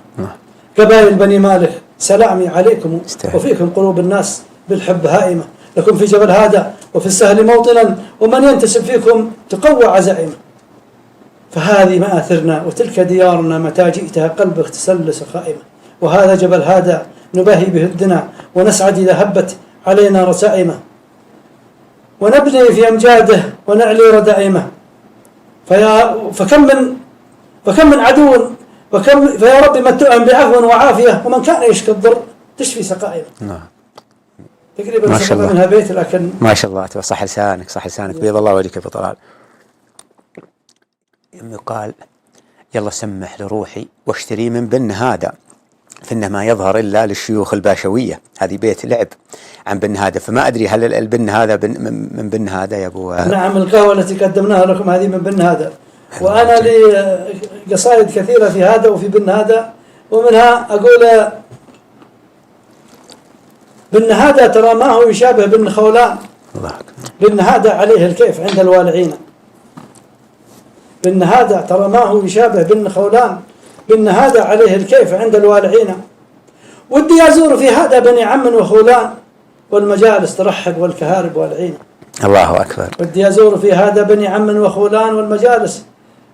قبائل بني مالك سلامي عليكم وفيكم قلوب الناس بالحب هائمة. لكم في جبل هذا وفي السهل موطنا ومن ينتسب فيكم تقوى عزائمه. فهذه مآثرنا وتلك ديارنا متى جئتها قلبك تسلس خائمة. وهذا جبل هذا نباهي به الدنا ونسعد إذا هبت علينا رسائمه. ونبني في أمجاده ونعلي ردائمه. فكم من عدو فيا رب متعهم بعفو وعافية ومن كان يشكي الضر تشفي سقائمه. تقريبا ما شاء الله منها بيت لكن ما شاء الله صح لسانك صح لسانك بيض الله وجهك ابو طلال. يقال يلا سمح لروحي واشتري من بن هذا فإنه ما يظهر إلا للشيوخ الباشوية. هذه بيت لعب عن بن هذا، فما أدري هل البن هذا من بن هذا يا أبو؟ نعم، القهوة التي قدمناها لكم هذه من بن هذا، وأنا لي قصائد كثيرة في هذا وفي بن هذا، ومنها أقول: بن هذا ترى ما هو يشابه بن خولان، الله أكبر. بن هذا عليه الكيف عند الوالعين. بن هذا ترى ما هو يشابه بن خولان، بن هذا عليه الكيف عند الوالعين. ودي أزور في هذا بني عم وخولان، والمجالس ترحب والكهارب والعين. الله أكبر. ودي أزور في هذا بني عم وخولان، والمجالس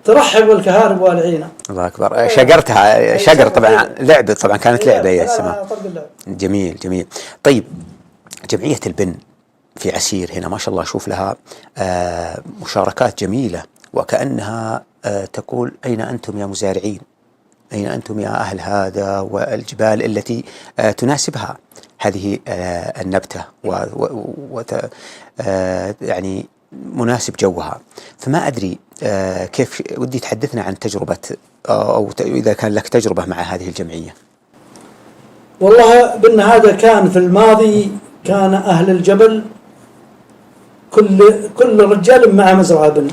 ترحب والكهارب والعين. الله أكبر. شقرتها شقر طبعا، لعبة طبعا، كانت لعبة يا سماء. جميل جميل. طيب، جمعية البن في عسير هنا ما شاء الله أشوف لها مشاركات جميلة، وكأنها تقول: أين أنتم يا مزارعين؟ أين أنتم يا أهل هذا والجبال التي تناسبها هذه النبتة يعني مناسب جوها. فما أدري كيف، ودي تحدثنا عن تجربة، أو إذا كان لك تجربة مع هذه الجمعية. والله بأن هذا كان في الماضي، كان أهل الجبل كل رجال مع مزرعة بن،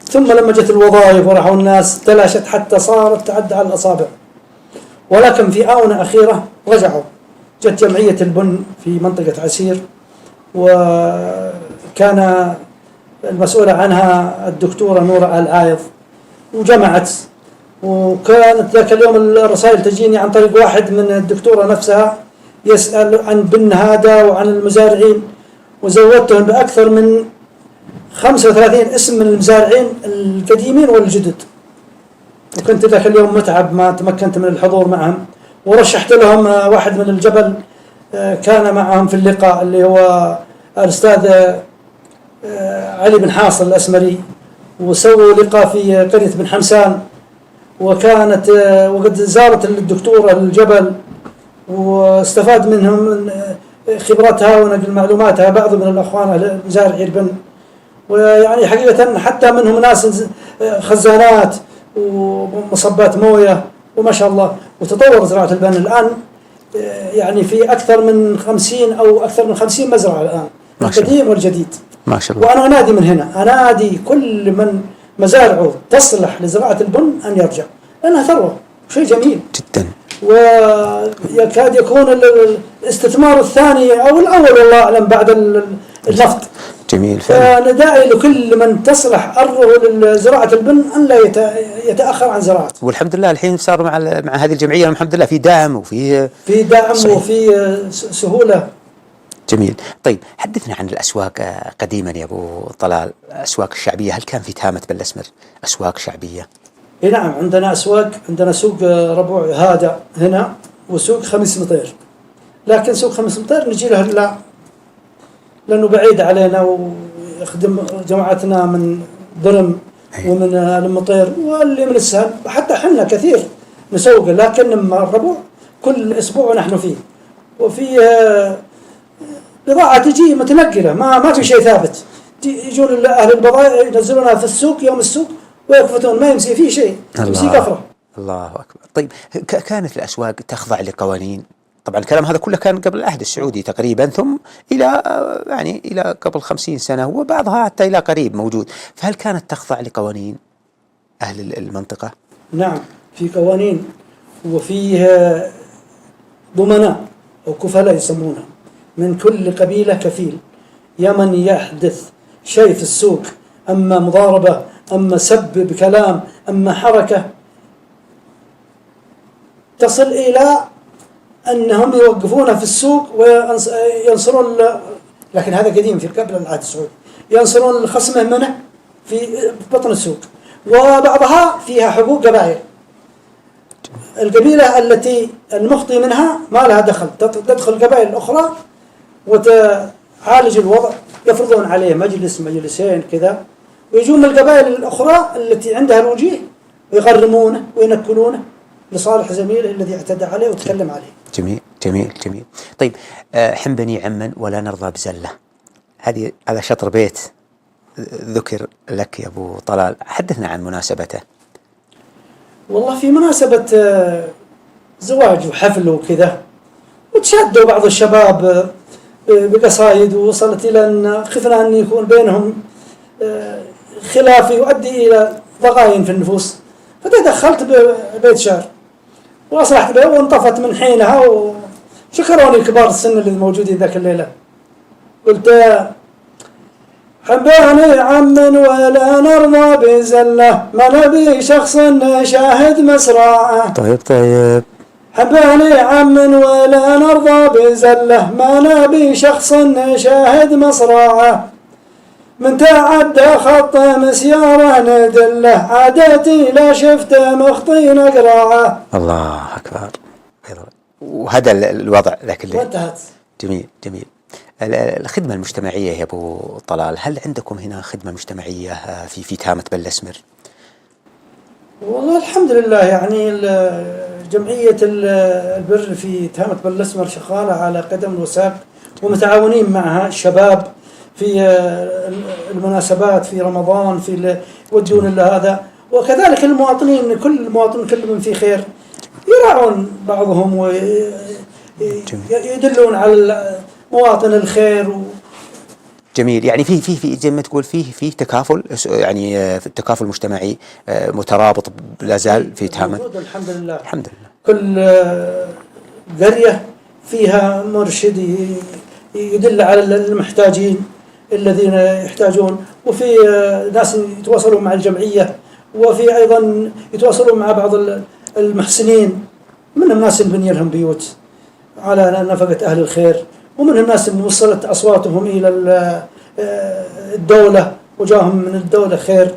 ثم لما جت الوظائف وراحوا الناس تلاشت حتى صارت تعد على الأصابع. ولكن في آونة أخيرة رجعوا، جت جمعية البن في منطقة عسير، وكان المسؤولة عنها الدكتورة نورة آل عايض، وجمعت، وكانت ذاك اليوم الرسائل تجيني عن طريق واحد من الدكتورة نفسها يسأل عن بن هذا وعن المزارعين، وزودتهم بأكثر من 35 اسم من المزارعين القديمين والجدد. وكنت ذاك اليوم متعب ما تمكنت من الحضور معهم، ورشحت لهم واحد من الجبل كان معهم في اللقاء، اللي هو الأستاذ علي بن حاصل الأسمري، وسووا لقاء في قرية بن حمسان، وكانت وقد زارت الدكتورة الجبل واستفاد منهم من خبرتها ونقل معلوماتها بعض من الأخوان مزارعي البن. ويعني حقيقة حتى منهم ناس خزانات ومصبات موية، وما شاء الله، وتطور زراعة البن الآن يعني في أكثر من 50 أو أكثر من 50 مزرعة الآن، القديم والجديد. ما شاء الله. وأنا أنادي من هنا، أنادي كل من مزارعه تصلح لزراعة البن أن يرجع، لأنها ثروة، شيء جميل جدا، ويكاد يكون الاستثمار الثاني أو الأول والله أعلم بعد النفط. جميل. فنداعي لكل من تصلح أرضه لزراعة البن أن لا يتأخر عن زراعته. والحمد لله الحين صار مع هذه الجمعية الحمد لله في دعم وفي دعم صحيح. وفي سهولة. جميل. طيب، حدثنا عن الأسواق قديما يا أبو طلال، الأسواق الشعبية، هل كان في تامة بالأسمر أسواق شعبية؟ نعم، عندنا أسواق، عندنا سوق ربوع هذا هنا، وسوق خميس مطير. لكن سوق خميس مطير نجي له لا، لأنه بعيد علينا ويخدم جماعتنا من ضرم ومن المطير واللي من السهل، حتى حنا كثير نسوق، لكن الربوع كل أسبوع نحن فيه، وفيه بضاعة تجي متنقلة، ما في شيء ثابت. يجون أهل البضائع ينزلونها في السوق يوم السوق ويكفتون، ما يمسي فيه شيء، يمسي كفرة. الله أكبر. طيب، كانت الأسواق تخضع لقوانين؟ طبعا الكلام هذا كله كان قبل العهد السعودي تقريبا، ثم إلى قبل 50 سنة، وبعضها حتى إلى قريب موجود. فهل كانت تخضع لقوانين أهل المنطقة؟ نعم، في قوانين، وفيه ضمناء أو كفلاء يسمونها، من كل قبيلة كفيل. يمن يحدث شيء في السوق، أما مضاربة، أما سب بكلام، أما حركة، تصل إلى أنهم يوقفونه في السوق وينصرون، لكن هذا قديم في قبل العهد السعودي، ينصرون خصمه منه في بطن السوق. وبعضها فيها حقوق قبائل، القبيلة التي المخطي منها ما لها دخل، تدخل قبائل الأخرى وتعالج الوضع، يفرضون عليه مجلس مجلسين كذا، ويجون القبائل الأخرى التي عندها الوجيه ويغرمونه وينكلونه لصالح زميله الذي اعتدى عليه وتكلم عليه. جميل جميل جميل. طيب، حم بني عما ولا نرضى بزلة، هذا شطر بيت ذكر لك يا أبو طلال، حدثنا عن مناسبته. والله في مناسبة زواج وحفل وكذا، وتشدوا بعض الشباب بقصايد، ووصلت إلى أن خفنا أن يكون بينهم خلاف يؤدي إلى ضغائن في النفوس، فتدخلت ببيت شعر وأصلحت به وانطفت من حينها. وشكروني كبار السن اللي موجودين ذاك الليلة. قلت حباني عما ولا نرضى بزلة، ما نبي شخص نشاهد مسرعه. طيب حباني عما ولا نرضى بزلة، ما نبي شخص نشاهد مصرعه. من تعدى خط مسياره ندله، عادتي لا شفت مخطي نقرعه. الله أكبر. وهذا الوضع ذاك الليل وانتهت. جميل جميل. الخدمة المجتمعية يا أبو طلال، هل عندكم هنا خدمة مجتمعية في تهامة بلسمر؟ والله الحمد لله، يعني جمعية البر في تهامة بلسمر شغالة على قدم وساق، ومتعاونين معها الشباب في المناسبات في رمضان، في يوجهون لهذا، وكذلك المواطنين، كل مواطن كل من في خير يراعون بعضهم ويدلون على مواطن الخير. جميل. يعني في زي ما تقول في تكافل، يعني في التكافل المجتمعي مترابط لا زال في تهامة. الحمد لله الحمد لله. كل قرية فيها مرشد يدل على المحتاجين الذين يحتاجون، وفي ناس يتواصلون مع الجمعية، وفي أيضا يتواصلون مع بعض المحسنين، منهم ناس بني لهم بيوت على نفقة أهل الخير، ومنهم ناس وصلت أصواتهم إلى الدولة وجاهم من الدولة خير.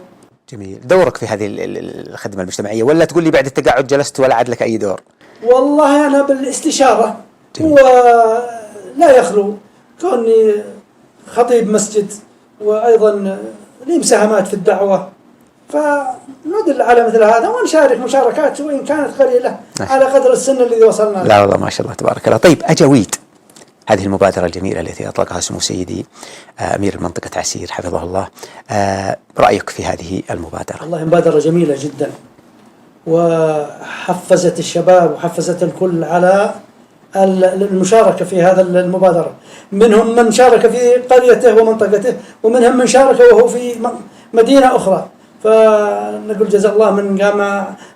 جميل. دورك في هذه الخدمة المجتمعية، ولا تقول لي بعد التقاعد جلست ولا عاد لك أي دور؟ والله أنا بالاستشارة، ولا يخلو كوني خطيب مسجد، وأيضا لي مساهمات في الدعوة، فندل على مثل هذا ونشارك مشاركات وإن كانت قليلة على قدر السن الذي وصلنا له. لا والله ما شاء الله تبارك الله. طيب أجاويد، هذه المبادرة الجميلة التي أطلقها سمو سيدي أمير المنطقة عسير حفظه الله، رأيك في هذه المبادرة؟ والله مبادرة جميلة جدا، وحفزت الشباب وحفزت الكل على المشاركة في هذا المبادرة. منهم من شارك في قريته ومنطقته، ومنهم من شارك وهو في مدينة أخرى، فنقول جزاء الله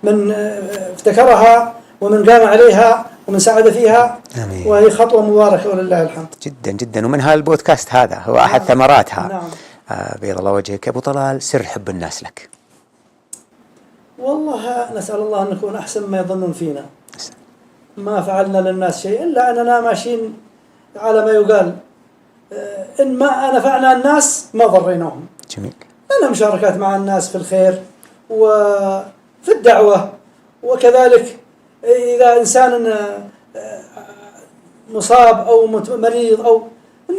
من ابتكرها ومن قام عليها ومن ساعد فيها. آمين. وهي خطوة مباركة ولله الحمد. جدا جدا. ومنها البودكاست هذا هو أحد ثمراتها. نعم. بيض الله وجهك. أبو طلال، سر حب الناس لك؟ والله نسأل الله أن نكون أحسن ما يظنون فينا. ما فعلنا للناس شيء إلا أننا ماشيين على ما يقال، إن ما نفعنا الناس ما ضريناهم. جميل. لنا مشاركات مع الناس في الخير وفي الدعوة، وكذلك إذا إنسان مصاب أو مريض أو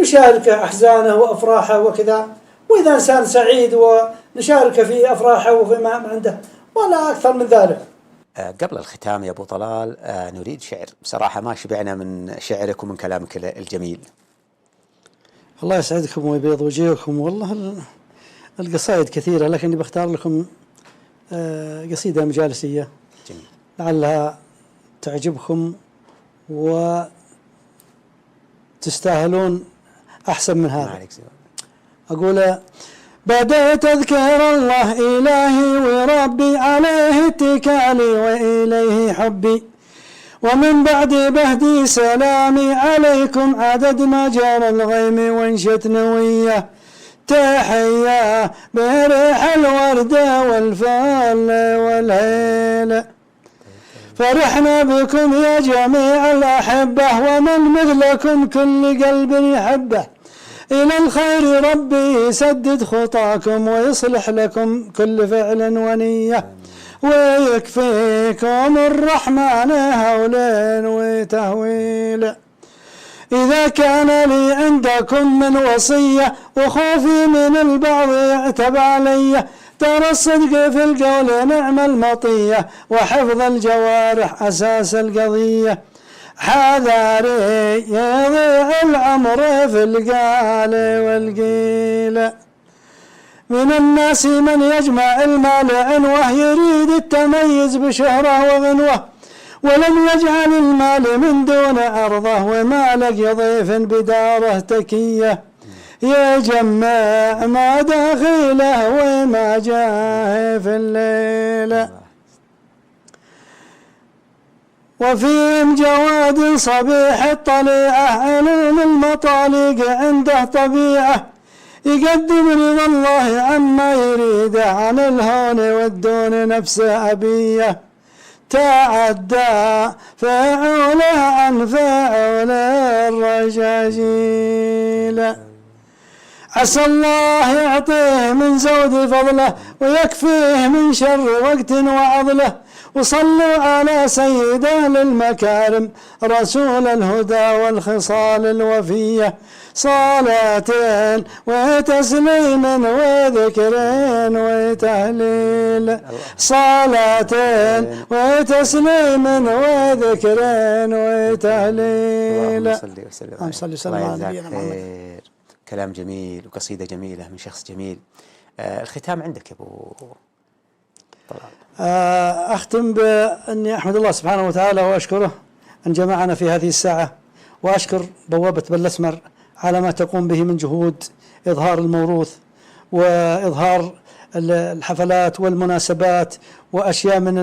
نشارك أحزانه وأفراحه وكذا، وإذا إنسان سعيد ونشارك في أفراحه وفي ما عنده، ولا أكثر من ذلك. قبل الختام يا أبو طلال، نريد شعر. بصراحة ما شبعنا من شعرك ومن كلامك الجميل. الله يسعدكم ويبيض وجهكم. والله القصائد كثيرة، لكني بختار لكم قصيدة مجالسية جميل. لعلها تعجبكم وتستاهلون أحسن من هذا. أقول: بدأت أذكر الله إلهي وربي، عليه اتكالي وإليه حبي، ومن بعد بهدي سلامي عليكم، عدد ما جرى الغيم وانشت نوية، تحية بريح الورد والفل والهيل. فرحنا بكم يا جميع الأحبة، ومن مثلكم كل قلب يحبه، إلى الخير ربي يسدد خطاكم، ويصلح لكم كل فعل ونية، ويكفيكم الرحمن هول وتهويل. إذا كان لي عندكم من وصية، وخوفي من البعض يعتب علي، ترى الصدق في القول نعم المطية، وحفظ الجوارح أساس القضية، حذاري يضيع العمر في القال والقيل. من الناس من يجمع المال عنوه، يريد التميز بشهرة وغنوة، ولم يجعل المال من دون عرضه، وما لقي ضيف بداره تكية. يا جماع ما داخله وما جاه في الليلة، وفيهم جواد صبيح الطليعة، علوم المطالق عنده طبيعة. يقدم رضا الله عما يريده، عن الهون والدون نفسه أبيه. تعدى فعوله عن فعول الرجاجيل، عسى الله يعطيه من زود فضله، ويكفيه من شر وقت وعضله. وصلوا على سيد أهل المكارم، رسول الهدى والخصال الوفية. صلاتين وتسليم وذكر وتهليل، صلاتين وتسليم وذكر وتهليل. اللهم صل وسلم اللهم صل وسلم على نبينا محمد. كلام جميل وقصيدة جميلة من شخص جميل. الختام عندك يا أبو طلال. أختم بأني أحمد الله سبحانه وتعالى وأشكره أن جمعنا في هذه الساعة، وأشكر بوابة بل الأسمر على ما تقوم به من جهود إظهار الموروث وإظهار الحفلات والمناسبات وأشياء من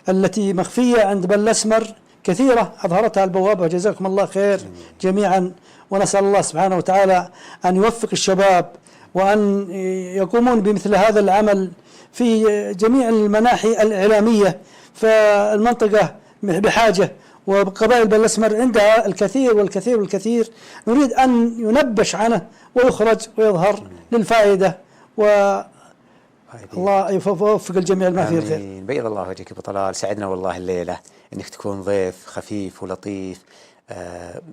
التي مخفية عند بل الأسمر كثيرة أظهرتها البوابة. جزاكم الله خير جميعا، ونسأل الله سبحانه وتعالى أن يوفق الشباب وأن يقومون بمثل هذا العمل في جميع المناحي الإعلامية. فالمنطقة بحاجة، وقبائل بل الأسمر عندها الكثير والكثير والكثير، نريد أن ينبش عنه ويخرج ويظهر للفائدة، والله يوفق الجميع لما فيه الخير. بيض الله وجهك أبو طلال، سعدنا والله الليلة أنك تكون ضيف خفيف ولطيف.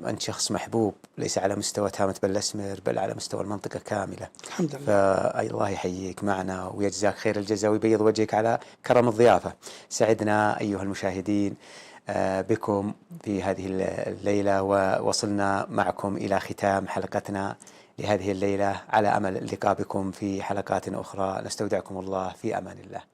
أنت شخص محبوب ليس على مستوى تهامة بل الأسمر بل على مستوى المنطقة كاملة. الحمد لله. فالله يحييك معنا ويجزاك خير الجزاء ويبيض وجهك على كرم الضيافة. سعدنا أيها المشاهدين بكم في هذه الليلة، ووصلنا معكم إلى ختام حلقتنا لهذه الليلة، على أمل اللقاء بكم في حلقات أخرى. نستودعكم الله في أمان الله.